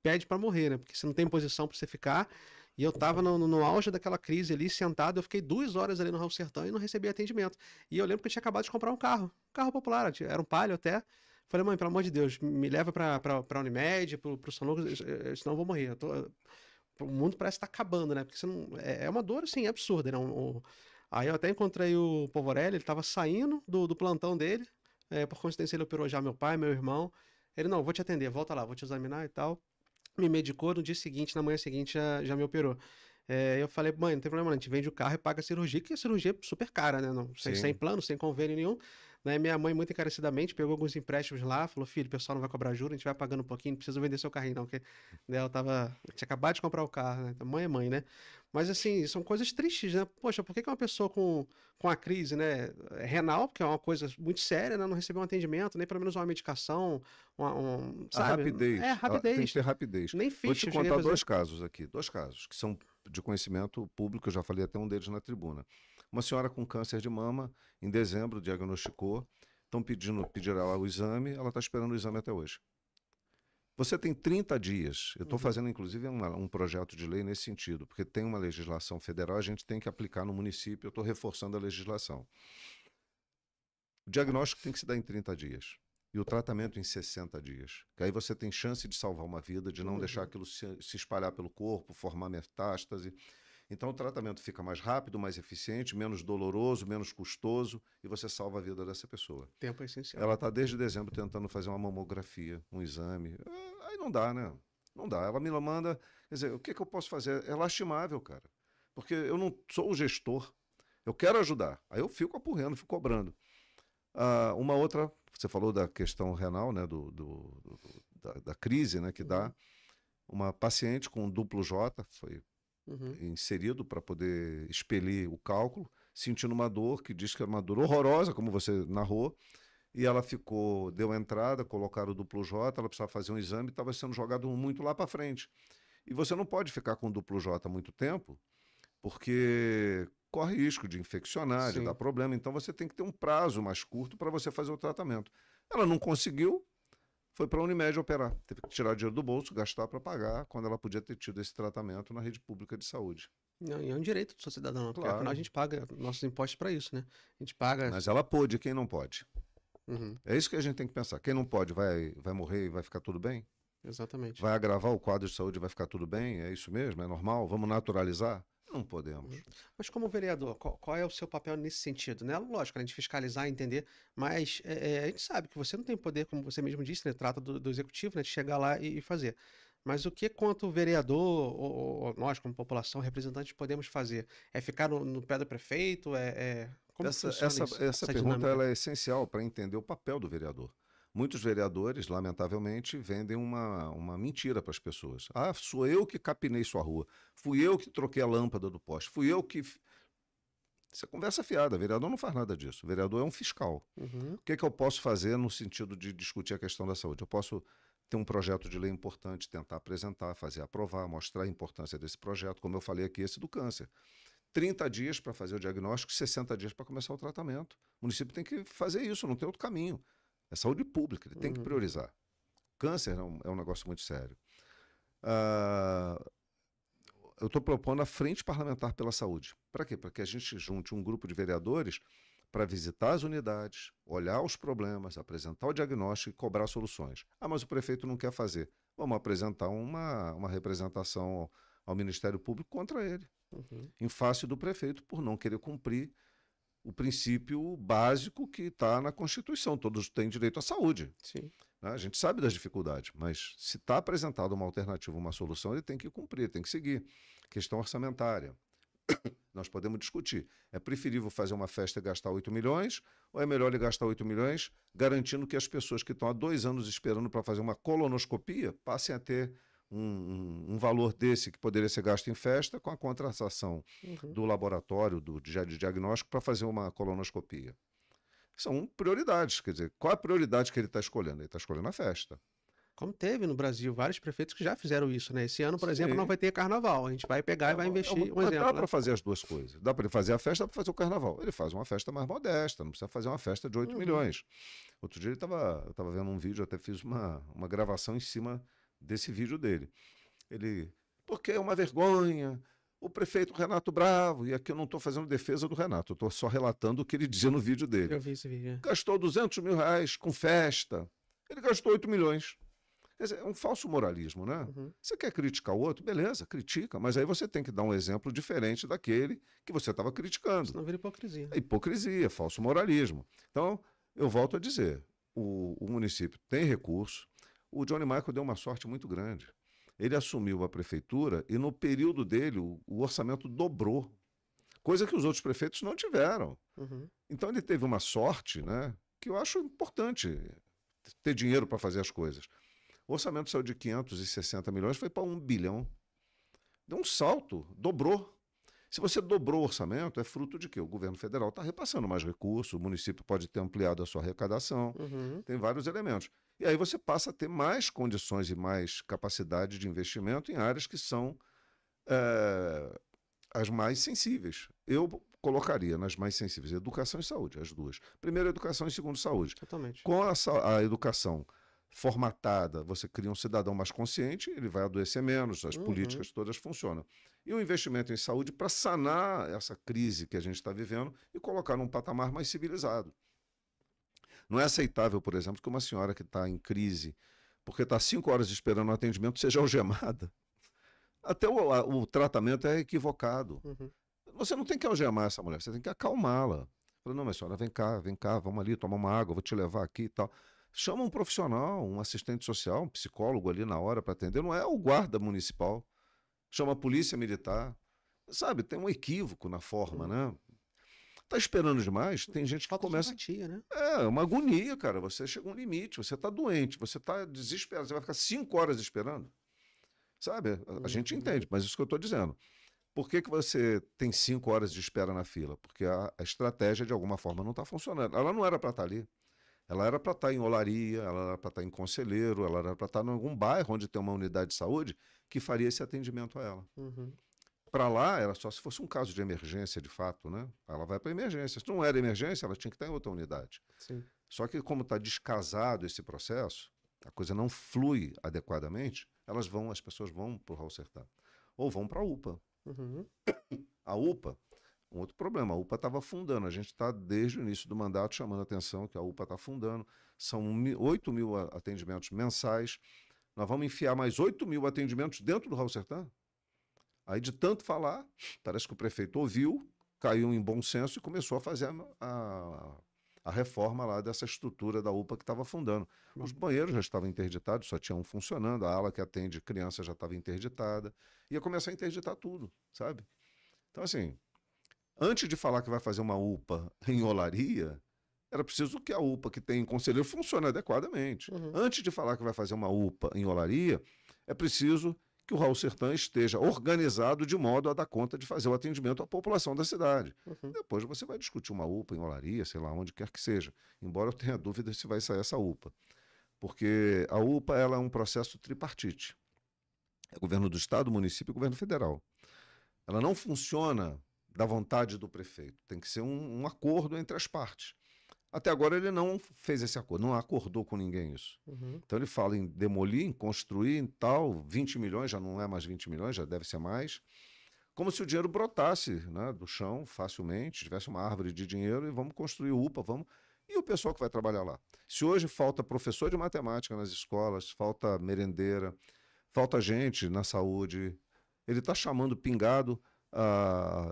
pede para morrer, né? Porque você não tem posição para você ficar. E eu tava no auge daquela crise ali, sentado, eu fiquei 2 horas ali no Raul Sertan e não recebi atendimento. E eu lembro que eu tinha acabado de comprar um carro popular, era um Palio até. Falei, mãe, pelo amor de Deus, me leva pra Unimed, pro São Lucas, senão eu vou morrer. O mundo parece estar acabando, né? Porque você não, é uma dor, assim, absurda, né? Aí eu até encontrei o Povorelli, ele tava saindo do plantão dele, por coincidência ele operou já meu pai, meu irmão. Ele, não, vou te atender, volta lá, vou te examinar e tal. Me medicou, no dia seguinte, na manhã seguinte, já me operou. Eu falei, mãe, não tem problema não, a gente vende o carro e paga a cirurgia, que a cirurgia é super cara, né? Não, sem plano, sem convênio nenhum. Daí minha mãe, muito encarecidamente, pegou alguns empréstimos lá, falou, filho, o pessoal não vai cobrar juros, a gente vai pagando um pouquinho, não precisa vender seu carrinho não, porque eu tinha acabado de comprar o carro, né? Mãe é mãe, né? Mas assim, são coisas tristes, né? Poxa, por que uma pessoa com a crise, né, renal, que é uma coisa muito séria, né, não recebeu um atendimento, nem pelo menos uma medicação, sabe? A rapidez. Rapidez. Tem que ter rapidez. Nem Vou ficha te contar 2 casos aqui, 2 casos, que são de conhecimento público, eu já falei até um deles na tribuna. Uma senhora com câncer de mama, em dezembro, diagnosticou, estão pedir ela o exame, ela está esperando o exame até hoje. Você tem 30 dias, eu estou fazendo inclusive um projeto de lei nesse sentido, porque tem uma legislação federal, a gente tem que aplicar no município, eu estou reforçando a legislação. O diagnóstico tem que se dar em 30 dias. E o tratamento em 60 dias. Que aí você tem chance de salvar uma vida, de não deixar aquilo se espalhar pelo corpo, formar metástase. Então o tratamento fica mais rápido, mais eficiente, menos doloroso, menos custoso, e você salva a vida dessa pessoa. Tempo é essencial. Ela está desde dezembro tentando fazer uma mamografia, um exame. Aí não dá, né? Não dá. Ela me manda, quer dizer, o que eu posso fazer? É lastimável, cara. Porque eu não sou o gestor. Eu quero ajudar. Aí eu fico apurrando, fico cobrando. Uma outra, você falou da questão renal, né, da crise, né, que dá. Uma paciente com duplo J foi inserido para poder expelir o cálculo, sentindo uma dor, que diz que é uma dor horrorosa, como você narrou, e ela deu a entrada, colocaram o duplo J, ela precisava fazer um exame, estava sendo jogado muito lá para frente. E você não pode ficar com o duplo J há muito tempo, porque corre risco de infeccionar, de dar problema. Então você tem que ter um prazo mais curto para você fazer o tratamento. Ela não conseguiu, foi para a Unimed operar. Teve que tirar dinheiro do bolso, gastar para pagar, quando ela podia ter tido esse tratamento na rede pública de saúde. Não, e é um direito do seu cidadão, porque afinal a gente paga nossos impostos para isso, né? A gente paga... Mas ela pôde, quem não pode? É isso que a gente tem que pensar. Quem não pode vai morrer e vai ficar tudo bem? Exatamente. Vai agravar o quadro de saúde e vai ficar tudo bem? É isso mesmo? É normal? Vamos naturalizar? Não podemos. Mas como vereador, qual é o seu papel nesse sentido, né? Lógico, a gente fiscalizar, entender, mas a gente sabe que você não tem poder, como você mesmo disse, né? Trata do executivo, né? De chegar lá e fazer. Mas o que, quanto vereador, ou nós, como população, representantes, podemos fazer? É ficar no pé do prefeito? Como essa pergunta ela é essencial para entender o papel do vereador. Muitos vereadores, lamentavelmente, vendem uma mentira para as pessoas. Ah, sou eu que capinei sua rua. Fui eu que troquei a lâmpada do poste. Fui eu que... Isso é conversa fiada. Vereador não faz nada disso. Vereador é um fiscal. O que eu posso fazer no sentido de discutir a questão da saúde? Eu posso ter um projeto de lei importante, tentar apresentar, fazer aprovar, mostrar a importância desse projeto, como eu falei aqui, esse do câncer. 30 dias para fazer o diagnóstico, 60 dias para começar o tratamento. O município tem que fazer isso, não tem outro caminho. É saúde pública, ele tem que priorizar. Câncer é um negócio muito sério. Eu estou propondo a Frente Parlamentar pela Saúde. Para quê? Para que a gente junte um grupo de vereadores para visitar as unidades, olhar os problemas, apresentar o diagnóstico e cobrar soluções. Ah, mas o prefeito não quer fazer. Vamos apresentar uma representação ao Ministério Público contra ele, em face do prefeito, por não querer cumprir o princípio básico que está na Constituição. Todos têm direito à saúde. Sim. A gente sabe das dificuldades, mas se está apresentada uma alternativa, uma solução, ele tem que cumprir, tem que seguir. Questão orçamentária. Nós podemos discutir. É preferível fazer uma festa e gastar 8 milhões ou é melhor ele gastar 8 milhões garantindo que as pessoas que estão há 2 anos esperando para fazer uma colonoscopia passem a ter um valor desse que poderia ser gasto em festa com a contratação do laboratório de diagnóstico para fazer uma colonoscopia. São prioridades, quer dizer, qual a prioridade que ele está escolhendo? Ele está escolhendo a festa. Como teve no Brasil vários prefeitos que já fizeram isso, né? Esse ano, por exemplo, não vai ter carnaval. A gente vai pegar e vai investir um exemplo. Dá para fazer as duas coisas. Dá para ele fazer a festa, dá para fazer o carnaval. Ele faz uma festa mais modesta, não precisa fazer uma festa de 8 milhões. Outro dia eu estava vendo um vídeo, até fiz uma gravação em cima desse vídeo dele. Porque é uma vergonha, o prefeito Renato Bravo, e aqui eu não estou fazendo defesa do Renato, eu estou só relatando o que ele dizia no vídeo dele. Eu vi esse vídeo. Gastou 200 mil reais com festa, ele gastou 8 milhões. Quer dizer, é um falso moralismo, né? Você quer criticar o outro? Beleza, critica, mas aí você tem que dar um exemplo diferente daquele que você estava criticando. Senão vira hipocrisia. É hipocrisia, falso moralismo. Então, eu volto a dizer, o município tem recurso, o Johnny Michael deu uma sorte muito grande. Ele assumiu a prefeitura e no período dele o orçamento dobrou, coisa que os outros prefeitos não tiveram. Então ele teve uma sorte, né, que eu acho importante ter dinheiro para fazer as coisas. O orçamento saiu de 560 milhões, foi para 1 bilhão. Deu um salto, dobrou. Se você dobrou o orçamento, é fruto de quê? O governo federal está repassando mais recursos, o município pode ter ampliado a sua arrecadação, tem vários elementos. E aí você passa a ter mais condições e mais capacidade de investimento em áreas que são as mais sensíveis. Eu colocaria nas mais sensíveis educação e saúde, as duas. Primeiro, educação e segundo, saúde. Totalmente. Com a educação formatada, você cria um cidadão mais consciente, ele vai adoecer menos, as políticas todas funcionam. E o investimento em saúde para sanar essa crise que a gente está vivendo e colocar num patamar mais civilizado. Não é aceitável, por exemplo, que uma senhora que está em crise, porque está 5 horas esperando um atendimento, seja algemada. Até o tratamento é equivocado. Você não tem que algemar essa mulher, você tem que acalmá-la. Fala, não, minha senhora, vem cá, vamos ali tomar uma água, vou te levar aqui e tal. Chama um profissional, um assistente social, um psicólogo ali na hora para atender, não é o guarda municipal. Chama a polícia militar. Sabe, tem um equívoco na forma, né? tá esperando demais, tem gente que Falta de começa... empatia, né? É uma agonia, cara. Você chega a um limite, você tá doente, você tá desesperado, você vai ficar 5 horas esperando. Sabe? A gente entende, mas isso que eu tô dizendo. Por que você tem 5 horas de espera na fila? Porque a estratégia, de alguma forma, não está funcionando. Ela não era para estar ali. Ela era para estar em Olaria, ela era para estar em Conselheiro, ela era para estar em algum bairro onde tem uma unidade de saúde que faria esse atendimento a ela. Para lá, era só se fosse um caso de emergência, de fato, né? Ela vai para emergência. Se não era emergência, ela tinha que estar em outra unidade. Sim. Só que como está descasado esse processo, a coisa não flui adequadamente, as pessoas vão para o Raul Sertã. Ou vão para a UPA. A UPA, um outro problema, a UPA estava afundando. A gente está, desde o início do mandato, chamando a atenção que a UPA está afundando. São 8 mil atendimentos mensais. Nós vamos enfiar mais 8 mil atendimentos dentro do Raul Sertã? Aí, de tanto falar, parece que o prefeito ouviu, caiu em bom senso e começou a fazer a reforma lá dessa estrutura da UPA que estava afundando. Os banheiros já estavam interditados, só tinha um funcionando, a ala que atende criança já estava interditada. Ia começar a interditar tudo, sabe? Então, assim, antes de falar que vai fazer uma UPA em Olaria, era preciso que a UPA que tem em Conselheiro funcione adequadamente. Antes de falar que vai fazer uma UPA em Olaria, é preciso que o Raul Sertã esteja organizado de modo a dar conta de fazer o atendimento à população da cidade. Depois você vai discutir uma UPA em Olaria, sei lá, onde quer que seja. Embora eu tenha dúvida se vai sair essa UPA. Porque a UPA ela é um processo tripartite. É governo do Estado, município e governo federal. Ela não funciona da vontade do prefeito. Tem que ser um acordo entre as partes. Até agora ele não fez esse acordo, não acordou com ninguém isso. Então ele fala em demolir, em construir, em tal, 20 milhões, já não é mais 20 milhões, já deve ser mais. Como se o dinheiro brotasse, né, do chão facilmente, tivesse uma árvore de dinheiro e vamos construir UPA, vamos... E o pessoal que vai trabalhar lá? Se hoje falta professor de matemática nas escolas, falta merendeira, falta gente na saúde, ele está chamando pingado...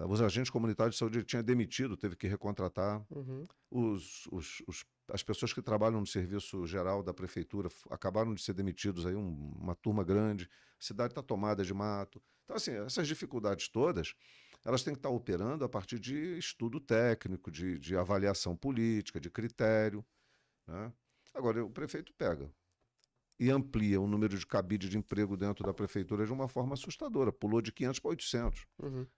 os agentes comunitários de saúde ele tinha demitido, teve que recontratar. As pessoas que trabalham no serviço geral da prefeitura acabaram de ser demitidos, aí uma turma grande, a cidade está tomada de mato. Então, assim, essas dificuldades todas, elas têm que estar operando a partir de estudo técnico, de avaliação política, de critério, né? Agora, o prefeito pega e amplia o número de cabide de emprego dentro da prefeitura de uma forma assustadora. Pulou de 500 para 800.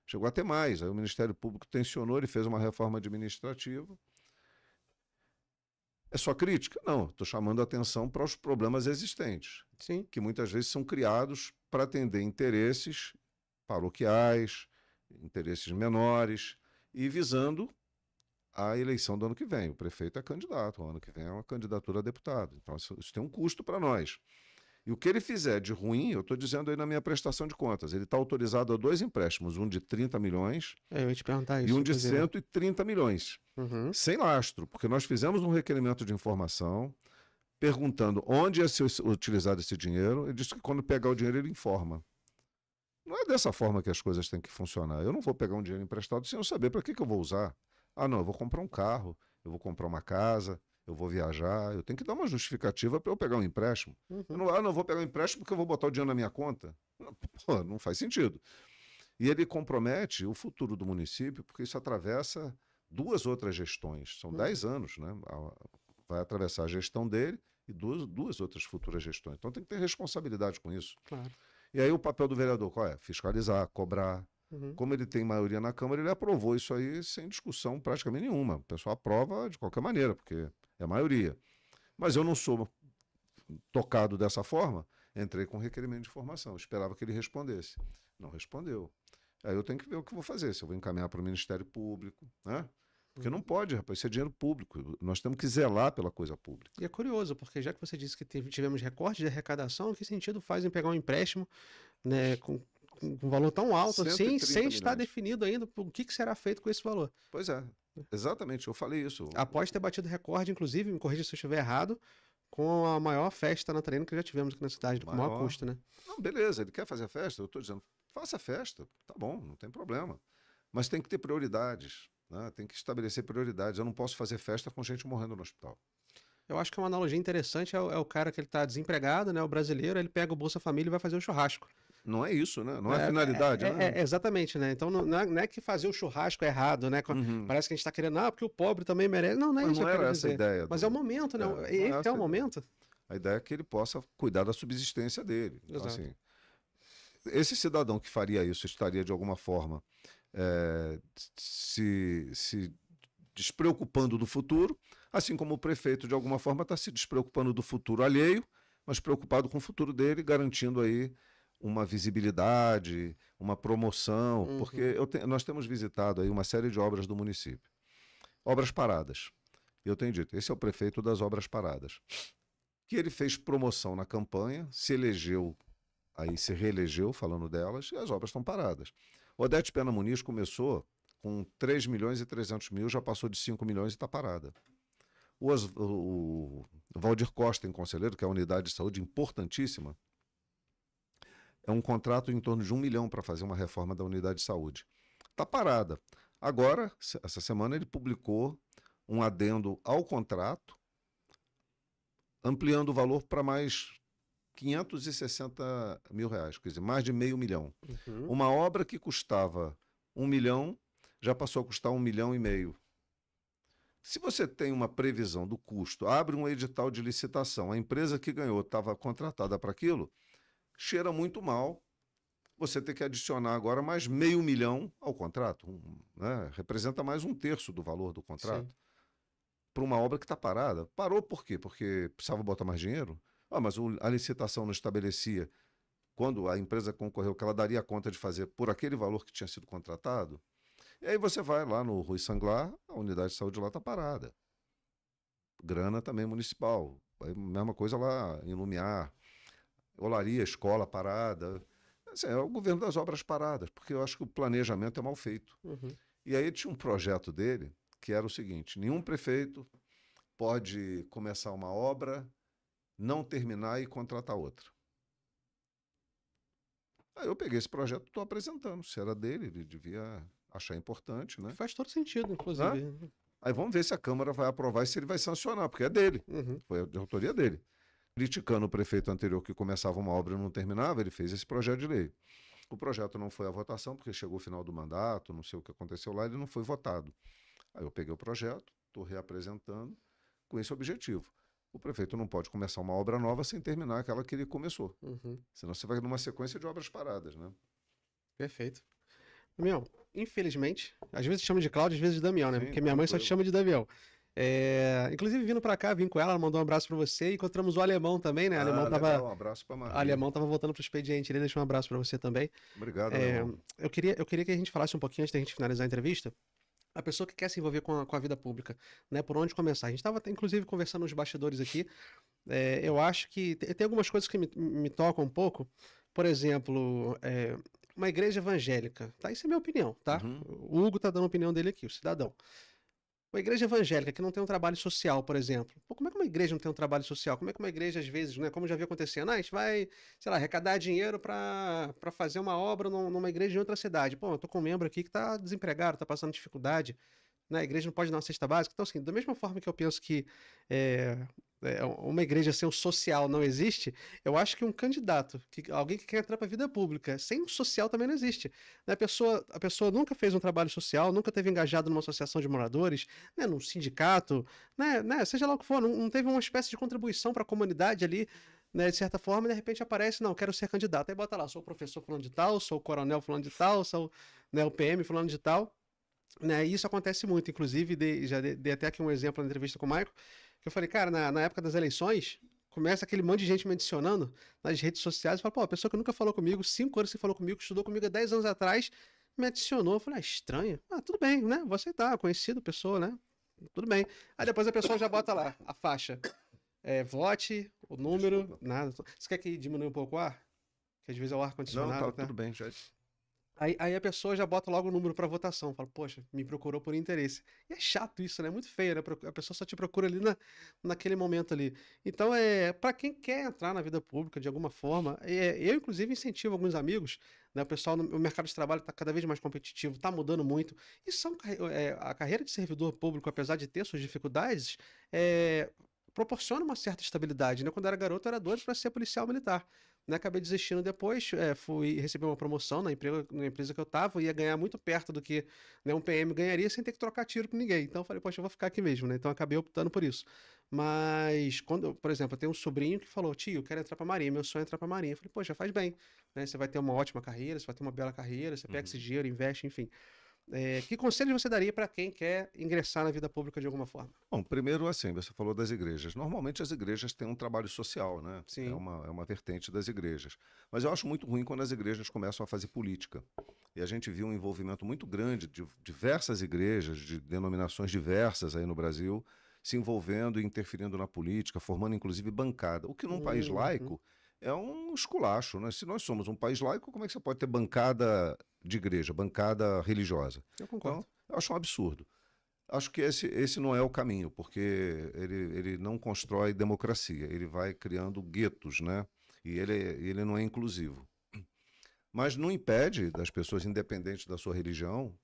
Chegou a ter mais. Aí o Ministério Público tensionou, ele fez uma reforma administrativa. É só crítica? Não, estou chamando a atenção para os problemas existentes. Sim. Que muitas vezes são criados para atender interesses paroquiais, interesses menores, e visando a eleição do ano que vem. O prefeito é candidato, o ano que vem é uma candidatura a deputado. Então, isso tem um custo para nós. E o que ele fizer de ruim, eu estou dizendo aí na minha prestação de contas, ele está autorizado a 2 empréstimos, um de 30 milhões eu ia te perguntar isso, e um de 130 milhões. Sem lastro, porque nós fizemos um requerimento de informação perguntando onde ia ser utilizado esse dinheiro. Ele disse que quando pegar o dinheiro ele informa. Não é dessa forma que as coisas têm que funcionar. Eu não vou pegar um dinheiro emprestado sem eu saber para que eu vou usar. Ah, não, eu vou comprar um carro, eu vou comprar uma casa, eu vou viajar, eu tenho que dar uma justificativa para eu pegar um empréstimo. Eu não vou pegar um empréstimo porque eu vou botar o dinheiro na minha conta. Pô, não faz sentido. E ele compromete o futuro do município, porque isso atravessa 2 outras gestões. São 10 anos, né? Vai atravessar a gestão dele e duas outras futuras gestões. Então tem que ter responsabilidade com isso. Claro. E aí o papel do vereador qual é? Fiscalizar, cobrar. Como ele tem maioria na Câmara, ele aprovou isso aí sem discussão praticamente nenhuma. O pessoal aprova de qualquer maneira, porque é a maioria. Mas eu não sou tocado dessa forma, entrei com requerimento de informação, esperava que ele respondesse. Não respondeu. Aí eu tenho que ver o que vou fazer, se eu vou encaminhar para o Ministério Público, né? Porque não pode, rapaz, isso é dinheiro público. Nós temos que zelar pela coisa pública. E é curioso, porque já que você disse que tivemos recorte de arrecadação, que sentido faz em pegar um empréstimo, né, com um valor tão alto assim, sem estar definido ainda o que será feito com esse valor? Pois é, exatamente, eu falei isso. Após ter batido recorde, inclusive, me corrija se eu estiver errado, com a maior festa natalina que já tivemos aqui na cidade, com o maior custo, né? Não, beleza, ele quer fazer a festa, eu estou dizendo, faça a festa, tá bom, não tem problema. Mas tem que ter prioridades, né? Tem que estabelecer prioridades. Eu não posso fazer festa com gente morrendo no hospital. Eu acho que é uma analogia interessante, é o cara que ele está desempregado, né, o brasileiro, ele pega o Bolsa Família e vai fazer um churrasco. Não é isso, né? Não é a finalidade, né? Exatamente, né? Então não é que fazer o churrasco é errado, né? Parece que a gente está querendo, porque o pobre também merece. Não é Mas isso não que eu quero era essa a dizer. ideia. Mas é o momento, né? Esse é o momento. A ideia é que ele possa cuidar da subsistência dele. Então, Exato. assim, esse cidadão que faria isso estaria, de alguma forma, se despreocupando do futuro, assim como o prefeito, de alguma forma, está se despreocupando do futuro alheio, mas preocupado com o futuro dele, garantindo aí uma visibilidade, uma promoção, porque nós temos visitado aí uma série de obras do município. Obras paradas. Eu tenho dito, esse é o prefeito das obras paradas. Que ele fez promoção na campanha, se elegeu, aí se reelegeu, falando delas, e as obras estão paradas. Odete Pena Muniz começou com 3 milhões e 300 mil, já passou de 5 milhões e está parada. O Valdir Costa, em Conselheiro, que é a unidade de saúde importantíssima, é um contrato em torno de 1 milhão para fazer uma reforma da unidade de saúde. Está parada. Agora, essa semana, ele publicou um adendo ao contrato, ampliando o valor para mais 560 mil reais, quer dizer, mais de meio milhão. Uma obra que custava 1 milhão, já passou a custar 1,5 milhão. Se você tem uma previsão do custo, abre um edital de licitação, a empresa que ganhou estava contratada para aquilo, cheira muito mal você ter que adicionar agora mais 500 mil ao contrato, né? Representa mais 1/3 do valor do contrato, para uma obra que está parada. Parou por quê? Porque precisava botar mais dinheiro? Mas a licitação não estabelecia, quando a empresa concorreu, que ela daria conta de fazer por aquele valor que tinha sido contratado. E aí você vai lá no Rui Sanglar, a unidade de saúde lá está parada. Grana também municipal. Aí, mesma coisa lá em Lumiar. Olaria, escola parada. Assim, é o governo das obras paradas, porque eu acho que o planejamento é mal feito. E aí tinha um projeto dele, que era o seguinte: nenhum prefeito pode começar uma obra, não terminar e contratar outra. Aí eu peguei esse projeto e estou apresentando. Se era dele, ele devia achar importante, né? Faz todo sentido, inclusive. Aí vamos ver se a Câmara vai aprovar e se ele vai sancionar, porque é dele. Foi de autoria dele. Criticando o prefeito anterior que começava uma obra e não terminava, ele fez esse projeto de lei. O projeto não foi à votação, porque chegou o final do mandato, não sei o que aconteceu lá, ele não foi votado. Aí eu peguei o projeto, estou reapresentando com esse objetivo. O prefeito não pode começar uma obra nova sem terminar aquela que ele começou. Senão você vai numa sequência de obras paradas, né? Perfeito. Damião, infelizmente, às vezes chama de Cláudio, às vezes de Damião, né? Sim, porque minha mãe só te chama de Damião. Inclusive, vindo pra cá, vim com ela mandou um abraço pra você e encontramos o Alemão também, né? Legal, um abraço pra Maria. O Alemão tava voltando pro expediente, ele deixou um abraço pra você também. Obrigado, Alemão. Eu queria que a gente falasse um pouquinho antes da gente finalizar a entrevista. A pessoa que quer se envolver com a vida pública, né? Por onde começar? A gente estava, inclusive, conversando nos bastidores aqui. Eu acho que tem algumas coisas que me tocam um pouco. Por exemplo, uma igreja evangélica, tá? Isso é minha opinião, tá? O Hugo tá dando a opinião dele aqui, o cidadão. Uma igreja evangélica que não tem um trabalho social, por exemplo. Pô, como é que uma igreja não tem um trabalho social? Como é que uma igreja, às vezes, né, como já vi acontecendo, a gente vai, sei lá, arrecadar dinheiro para fazer uma obra numa igreja em outra cidade. Pô, eu tô com um membro aqui que tá desempregado, tá passando dificuldade, né? A igreja não pode dar uma cesta básica. Então, assim, da mesma forma que eu penso que uma igreja sem o social não existe, eu acho que um candidato, alguém que quer entrar para a vida pública, sem o social também não existe. Né? A pessoa nunca fez um trabalho social, nunca teve engajado numa associação de moradores, né? Num sindicato, né? Seja lá o que for, não teve uma espécie de contribuição para a comunidade ali, né? De certa forma, e de repente aparece, não, quero ser candidato. Aí bota lá, sou o professor fulano de tal, sou o coronel fulano de tal, sou, né, o PM fulano de tal. Né? E isso acontece muito, inclusive, já dei até aqui um exemplo na entrevista com o Maico, que eu falei, cara, na época das eleições, começa aquele monte de gente me adicionando nas redes sociais, e fala, pô, a pessoa que nunca falou comigo, 5 anos que falou comigo, estudou comigo há 10 anos atrás, me adicionou. Eu falei, estranho. Tudo bem, né? Vou aceitar, conhecido pessoa, né? Tudo bem. Aí depois a pessoa já bota lá a faixa. Vote, o número, nada. Você quer que diminua um pouco o ar? Que às vezes é o ar-condicionado. Não, tá tudo bem, já. Aí a pessoa já bota logo o número para votação. Fala, poxa, me procurou por interesse. E é chato isso, né? É muito feio, né? A pessoa só te procura ali naquele momento ali. Então, para quem quer entrar na vida pública de alguma forma, eu, inclusive, incentivo alguns amigos, né? O pessoal, o mercado de trabalho está cada vez mais competitivo, está mudando muito. E a carreira de servidor público, apesar de ter suas dificuldades, proporciona uma certa estabilidade, né? Quando eu era garoto, eu era doido para ser policial militar. né? Acabei desistindo depois, fui receber uma promoção na empresa que eu estava, ia ganhar muito perto do que, né, um PM ganharia sem ter que trocar tiro com ninguém. Então eu falei, poxa, eu vou ficar aqui mesmo, né? Então acabei optando por isso. Mas quando, por exemplo, eu tenho um sobrinho que falou, tio, eu quero entrar pra Marinha, meu sonho é entrar pra Marinha. Eu falei, poxa, faz bem, né? Você vai ter uma ótima carreira, você vai ter uma bela carreira, você pega esse dinheiro, investe, enfim. Que conselho você daria para quem quer ingressar na vida pública de alguma forma? Bom, primeiro, assim, você falou das igrejas. Normalmente as igrejas têm um trabalho social, né? Sim. É uma vertente das igrejas. Mas eu acho muito ruim quando as igrejas começam a fazer política. E a gente viu um envolvimento muito grande de diversas igrejas, de denominações diversas aí no Brasil, se envolvendo e interferindo na política, formando inclusive bancada. O que num país laico é um esculacho, né? Se nós somos um país laico, como é que você pode ter bancada de igreja, bancada religiosa? Eu concordo. Então, eu acho um absurdo. Acho que esse não é o caminho, porque ele não constrói democracia, ele vai criando guetos, né? E ele não é inclusivo. Mas não impede das pessoas, independentes da sua religião,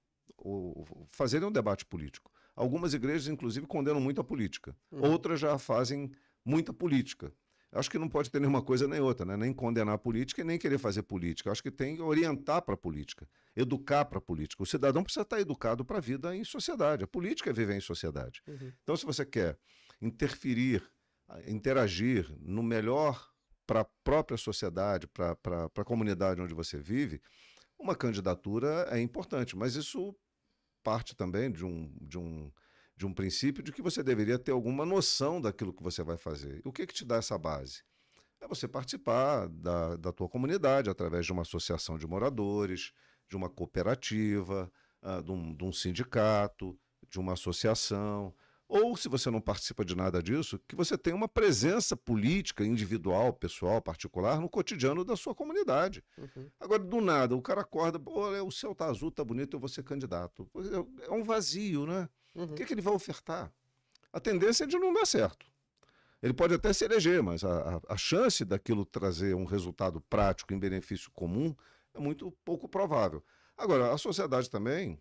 fazerem um debate político. Algumas igrejas, inclusive, condenam muito a política. Outras já fazem muita política. Acho que não pode ter nenhuma coisa nem outra, né? Nem condenar a política e nem querer fazer política. Acho que tem que orientar para a política, educar para a política. O cidadão precisa estar educado para a vida em sociedade. A política é viver em sociedade. Então, se você quer interferir, interagir no melhor para a própria sociedade, para a comunidade onde você vive, uma candidatura é importante, mas isso parte também de um princípio de que você deveria ter alguma noção daquilo que você vai fazer. E o que te dá essa base? É você participar da tua comunidade através de uma associação de moradores, de uma cooperativa, de um sindicato, de uma associação. Ou, se você não participa de nada disso, que você tenha uma presença política, individual, pessoal, particular, no cotidiano da sua comunidade. Agora, do nada, o cara acorda, olha, o céu tá azul, tá bonito, eu vou ser candidato. É um vazio, né? O que ele vai ofertar? A tendência é de não dar certo. Ele pode até se eleger, mas a chance daquilo trazer um resultado prático em benefício comum é muito pouco provável. Agora, a sociedade também,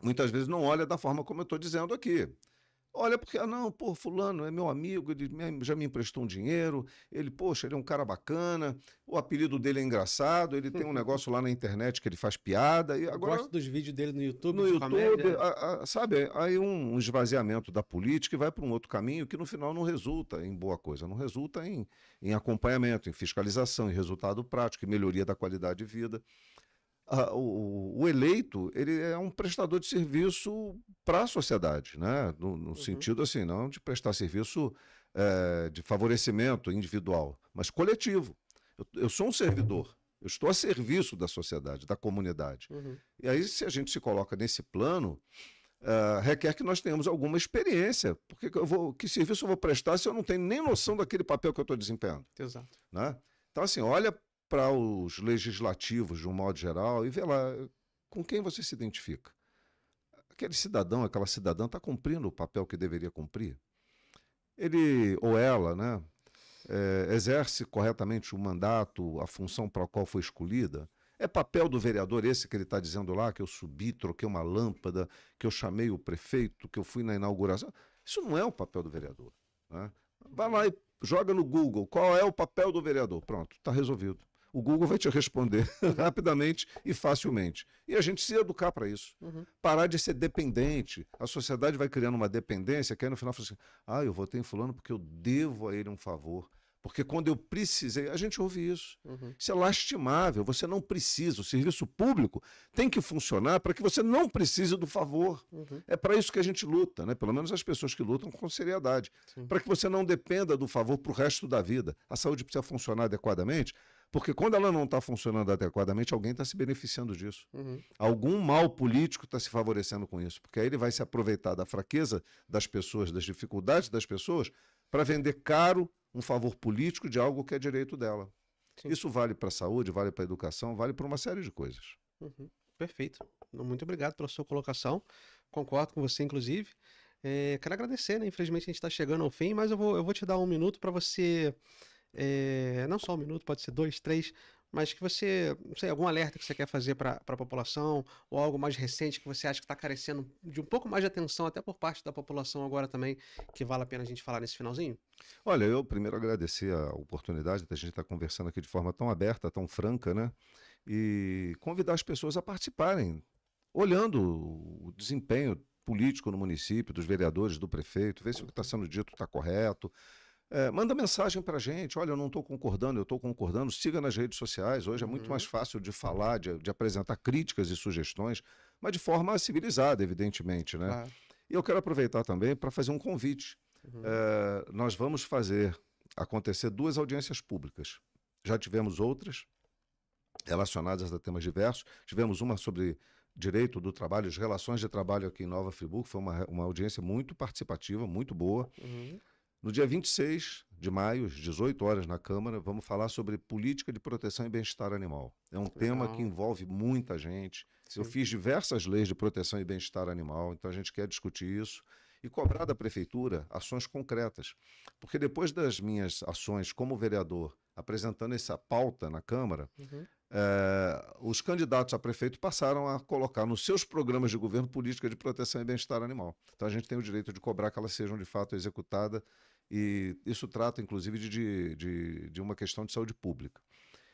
muitas vezes, não olha da forma como eu estou dizendo aqui. Olha, porque, não, pô, fulano é meu amigo, ele já me emprestou um dinheiro, poxa, ele é um cara bacana, o apelido dele é engraçado, ele tem um negócio lá na internet que ele faz piada. E agora, gosto dos vídeos dele no YouTube. No YouTube, sabe, aí um esvaziamento da política e vai para um outro caminho que no final não resulta em boa coisa, não resulta em acompanhamento, em fiscalização, em resultado prático, em melhoria da qualidade de vida. O eleito, ele é um prestador de serviço para a sociedade, né? No sentido assim, não de prestar serviço de favorecimento individual, mas coletivo. Eu sou um servidor, eu estou a serviço da sociedade, da comunidade. E aí, se a gente se coloca nesse plano, requer que nós tenhamos alguma experiência, porque que serviço eu vou prestar se eu não tenho nem noção daquele papel que eu estou desempenhando? Exato. Né? Então, assim, olha para os legislativos, de um modo geral, e vê lá com quem você se identifica. Aquele cidadão, aquela cidadã está cumprindo o papel que deveria cumprir? Ele ou ela, né, exerce corretamente o mandato, a função para a qual foi escolhida? É papel do vereador esse que ele está dizendo lá, que eu subi, troquei uma lâmpada, que eu chamei o prefeito, que eu fui na inauguração? Isso não é o papel do vereador. Né? Vai lá e joga no Google qual é o papel do vereador. Pronto, está resolvido. O Google vai te responder rapidamente e facilmente. E a gente se educar para isso. Parar de ser dependente. A sociedade vai criando uma dependência que aí no final fala assim, eu votei em fulano porque eu devo a ele um favor. Porque quando eu precisei, a gente ouve isso. Isso é lastimável, você não precisa. O serviço público tem que funcionar para que você não precise do favor. É para isso que a gente luta, né? Pelo menos as pessoas que lutam com seriedade. Para que você não dependa do favor para o resto da vida. A saúde precisa funcionar adequadamente, porque quando ela não está funcionando adequadamente, alguém está se beneficiando disso. Algum mal político está se favorecendo com isso, porque aí ele vai se aproveitar da fraqueza das pessoas, das dificuldades das pessoas, para vender caro um favor político de algo que é direito dela. Isso vale para a saúde, vale para a educação, vale para uma série de coisas. Perfeito. Muito obrigado pela sua colocação. Concordo com você, inclusive. Quero agradecer, né? Infelizmente a gente está chegando ao fim, mas eu vou te dar um minuto para você... não só um minuto, pode ser 2, 3, mas que você, não sei, algum alerta que você quer fazer para a população, ou algo mais recente que você acha que está carecendo de um pouco mais de atenção, até por parte da população agora também, que vale a pena a gente falar nesse finalzinho? Olha, eu primeiro agradecer a oportunidade da gente estar conversando aqui de forma tão aberta, tão franca, né? E convidar as pessoas a participarem, olhando o desempenho político no município, dos vereadores, do prefeito, ver se o que está sendo dito está correto. Manda mensagem para a gente, olha, eu não estou concordando, eu estou concordando, siga nas redes sociais, hoje é muito mais fácil de falar, de apresentar críticas e sugestões, mas de forma civilizada, evidentemente, né? Claro. E eu quero aproveitar também para fazer um convite. Nós vamos fazer acontecer 2 audiências públicas. Já tivemos outras relacionadas a temas diversos. Tivemos uma sobre direito do trabalho, as relações de trabalho aqui em Nova Friburgo. Foi uma audiência muito participativa, muito boa. No dia 26 de maio, às 18 horas na Câmara, vamos falar sobre política de proteção e bem-estar animal. É um tema que envolve muita gente. Sim. Eu fiz diversas leis de proteção e bem-estar animal, então a gente quer discutir isso e cobrar da Prefeitura ações concretas. Porque depois das minhas ações como vereador, apresentando essa pauta na Câmara, os candidatos a prefeito passaram a colocar nos seus programas de governo política de proteção e bem-estar animal. Então a gente tem o direito de cobrar que elas sejam de fato executadas, e isso trata inclusive de uma questão de saúde pública.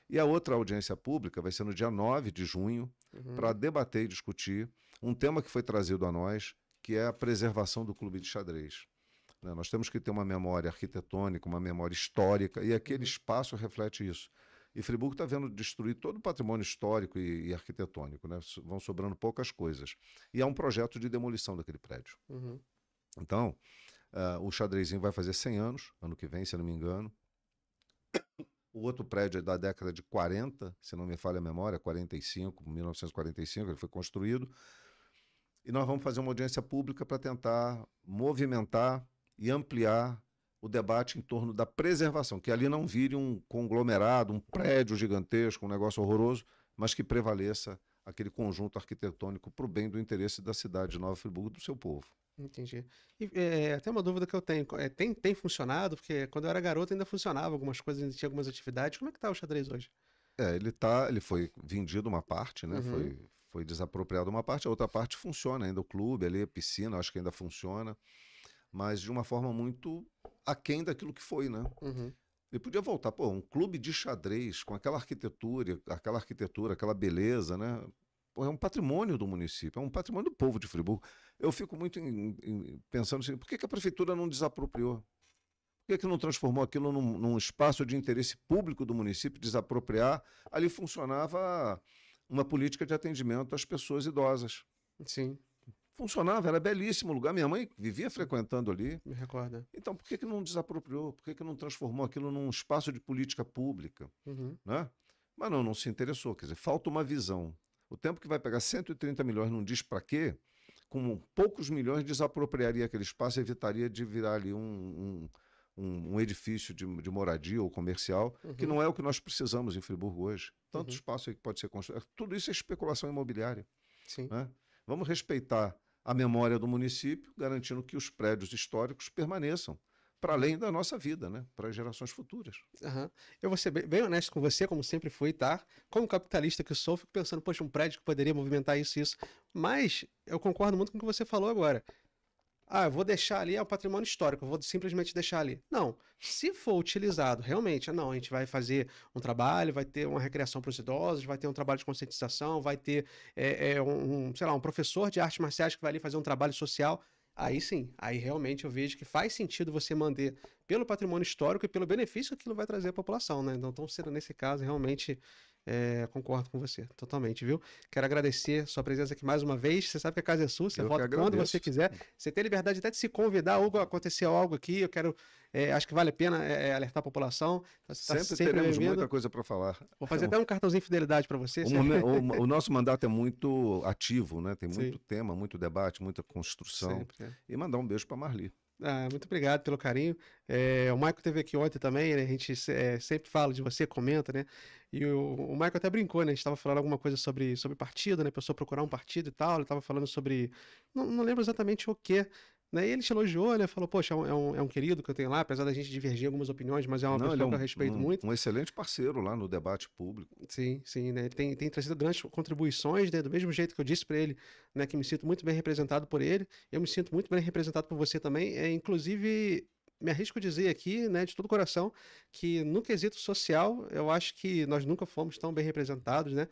E a outra audiência pública vai ser no dia 9 de junho, para debater e discutir um tema que foi trazido a nós, que é a preservação do clube de xadrez. Nós temos que ter uma memória arquitetônica, uma memória histórica, e aquele espaço reflete isso. E Friburgo está vendo destruir todo o patrimônio histórico e arquitetônico, né? Vão sobrando poucas coisas. E há um projeto de demolição daquele prédio. Então, o xadrezinho vai fazer 100 anos, ano que vem, se não me engano. O outro prédio é da década de 40, se não me falha a memória, 1945, ele foi construído. E nós vamos fazer uma audiência pública para tentar movimentar e ampliar o debate em torno da preservação, que ali não vire um conglomerado, um prédio gigantesco, um negócio horroroso, mas que prevaleça aquele conjunto arquitetônico para o bem do interesse da cidade de Nova Friburgo e do seu povo. Entendi. E até uma dúvida que eu tenho, tem funcionado? Porque quando eu era garoto ainda funcionava algumas coisas, ainda tinha algumas atividades. Como é que tá o xadrez hoje? Ele foi vendido uma parte, né? Foi desapropriado uma parte, a outra parte funciona ainda, o clube ali, a piscina, acho que ainda funciona, mas de uma forma muito aquém daquilo que foi, né? Ele podia voltar, um clube de xadrez com aquela arquitetura, aquela beleza, né? É um patrimônio do município, é um patrimônio do povo de Friburgo. Eu fico muito pensando assim, por que a prefeitura não desapropriou? Por que não transformou aquilo num espaço de interesse público do município, desapropriar? Ali funcionava uma política de atendimento às pessoas idosas. Sim. Funcionava, era belíssimo lugar. Minha mãe vivia frequentando ali. Me recorda. Então, por que não desapropriou? Por que não transformou aquilo num espaço de política pública? Né? Mas não se interessou. Quer dizer, falta uma visão. O tempo que vai pegar 130 milhões não diz para quê, com poucos milhões desapropriaria aquele espaço e evitaria de virar ali um edifício de moradia ou comercial, que não é o que nós precisamos em Friburgo hoje. Tanto espaço aí que pode ser construído. Tudo isso é especulação imobiliária. Sim. Né? Vamos respeitar a memória do município, garantindo que os prédios históricos permaneçam para além da nossa vida, né? Para as gerações futuras. Eu vou ser bem honesto com você, como sempre fui, tá? Como capitalista que eu sou, fico pensando, poxa, um prédio que poderia movimentar isso e isso. Mas eu concordo muito com o que você falou agora. Eu vou deixar ali, é o patrimônio histórico, eu vou simplesmente deixar ali. Não, se for utilizado realmente, não, a gente vai fazer um trabalho, vai ter uma recreação para os idosos, vai ter um trabalho de conscientização, vai ter, sei lá, um professor de artes marciais que vai ali fazer um trabalho social. Aí sim, aí realmente eu vejo que faz sentido você manter pelo patrimônio histórico e pelo benefício que aquilo vai trazer à população, né? Então, sendo nesse caso, realmente concordo com você, totalmente, viu? Quero agradecer sua presença aqui mais uma vez. Você sabe que a casa é sua, você volta quando você quiser. Você tem liberdade até de se convidar, ou acontecer algo aqui, eu quero, acho que vale a pena alertar a população. Sempre teremos muita coisa para falar. Vou fazer até um cartãozinho de fidelidade para você. O nosso mandato é muito ativo, né? Tem muito tema, muito debate, muita construção. Sempre, E mandar um beijo para Marli. Muito obrigado pelo carinho. O Michael esteve aqui ontem também, né? A gente sempre fala de você, comenta, né? E o Michael até brincou, né? A gente estava falando alguma coisa sobre partido, né? A pessoa procurar um partido e tal. Ele estava falando sobre... Não lembro exatamente o quê, né? E ele te elogiou, né? Falou, poxa, é um querido que eu tenho lá, apesar da gente divergir em algumas opiniões, mas é uma pessoa que eu respeito muito. Um excelente parceiro lá no debate público. Sim, sim, né? Ele tem trazido grandes contribuições, né? Do mesmo jeito que eu disse para ele, né? Que me sinto muito bem representado por ele, eu me sinto muito bem representado por você também. Inclusive, me arrisco a dizer aqui, né? De todo o coração, que no quesito social, eu acho que nós nunca fomos tão bem representados, né?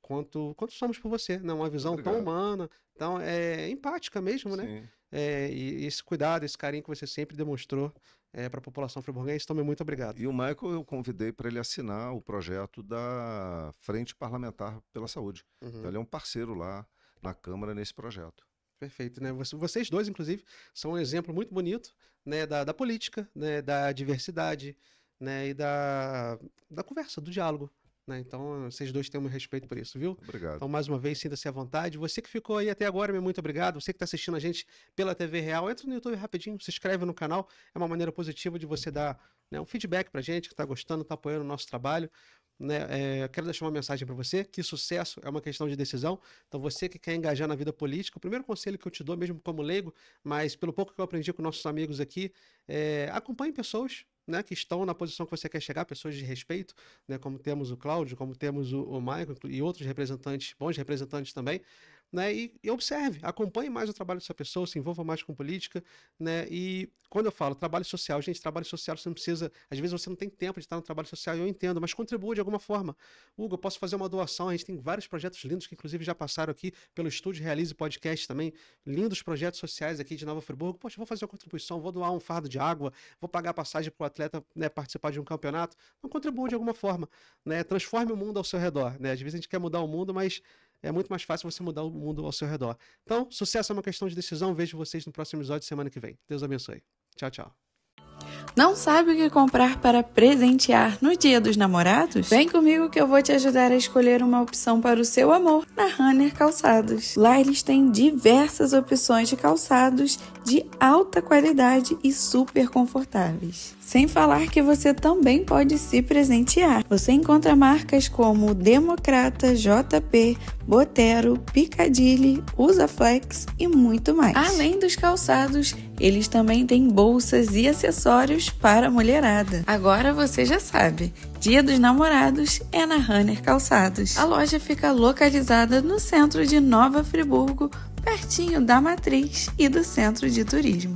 Quanto somos por você, né? Uma visão tão humana, tão empática mesmo, né? Sim. E esse cuidado, esse carinho que você sempre demonstrou para a população friburguense, então, muito obrigado. E o Michael eu convidei para ele assinar o projeto da Frente Parlamentar pela Saúde. Então, ele é um parceiro lá na Câmara nesse projeto. Perfeito, né? Vocês dois, inclusive, são um exemplo muito bonito, né? Da política, né? Da diversidade, né? E da conversa, do diálogo. Né? Então, vocês dois têm o meu respeito por isso, viu? Obrigado. Então, mais uma vez, sinta-se à vontade. Você que ficou aí até agora, meu muito obrigado. Você que está assistindo a gente pela TV Real, entra no YouTube rapidinho, se inscreve no canal. É uma maneira positiva de você dar, né, um feedback pra gente que está gostando, está apoiando o nosso trabalho. Né? Quero deixar uma mensagem para você, que sucesso é uma questão de decisão. Então, você que quer engajar na vida política, o primeiro conselho que eu te dou, mesmo como leigo, mas pelo pouco que eu aprendi com nossos amigos aqui, acompanhe pessoas, né, que estão na posição que você quer chegar, pessoas de respeito, né, como temos o Cláudio, como temos o Michael e outros representantes, bons representantes também, né, e observe, acompanhe mais o trabalho dessa pessoa, se envolva mais com política, né, e quando eu falo trabalho social, gente, trabalho social você não precisa, às vezes você não tem tempo de estar no trabalho social, eu entendo, mas contribua de alguma forma. Hugo, eu posso fazer uma doação, a gente tem vários projetos lindos que inclusive já passaram aqui pelo Estúdio Realize Podcast também, lindos projetos sociais aqui de Nova Friburgo, poxa, vou fazer uma contribuição, vou doar um fardo de água, vou pagar passagem para o atleta, né, participar de um campeonato, não contribua de alguma forma, né, transforme o mundo ao seu redor, né, às vezes a gente quer mudar o mundo, mas é muito mais fácil você mudar o mundo ao seu redor. Então, sucesso é uma questão de decisão. Vejo vocês no próximo episódio semana que vem. Deus abençoe. Tchau, tchau. Não sabe o que comprar para presentear no Dia dos Namorados? Vem comigo que eu vou te ajudar a escolher uma opção para o seu amor na Runner Calçados. Lá eles têm diversas opções de calçados de alta qualidade e super confortáveis. Sem falar que você também pode se presentear. Você encontra marcas como Democrata, JP, Botero, Piccadilly, Usaflex e muito mais. Além dos calçados, eles também têm bolsas e acessórios para a mulherada. Agora você já sabe, Dia dos Namorados é na Runner Calçados. A loja fica localizada no centro de Nova Friburgo, pertinho da Matriz e do Centro de Turismo.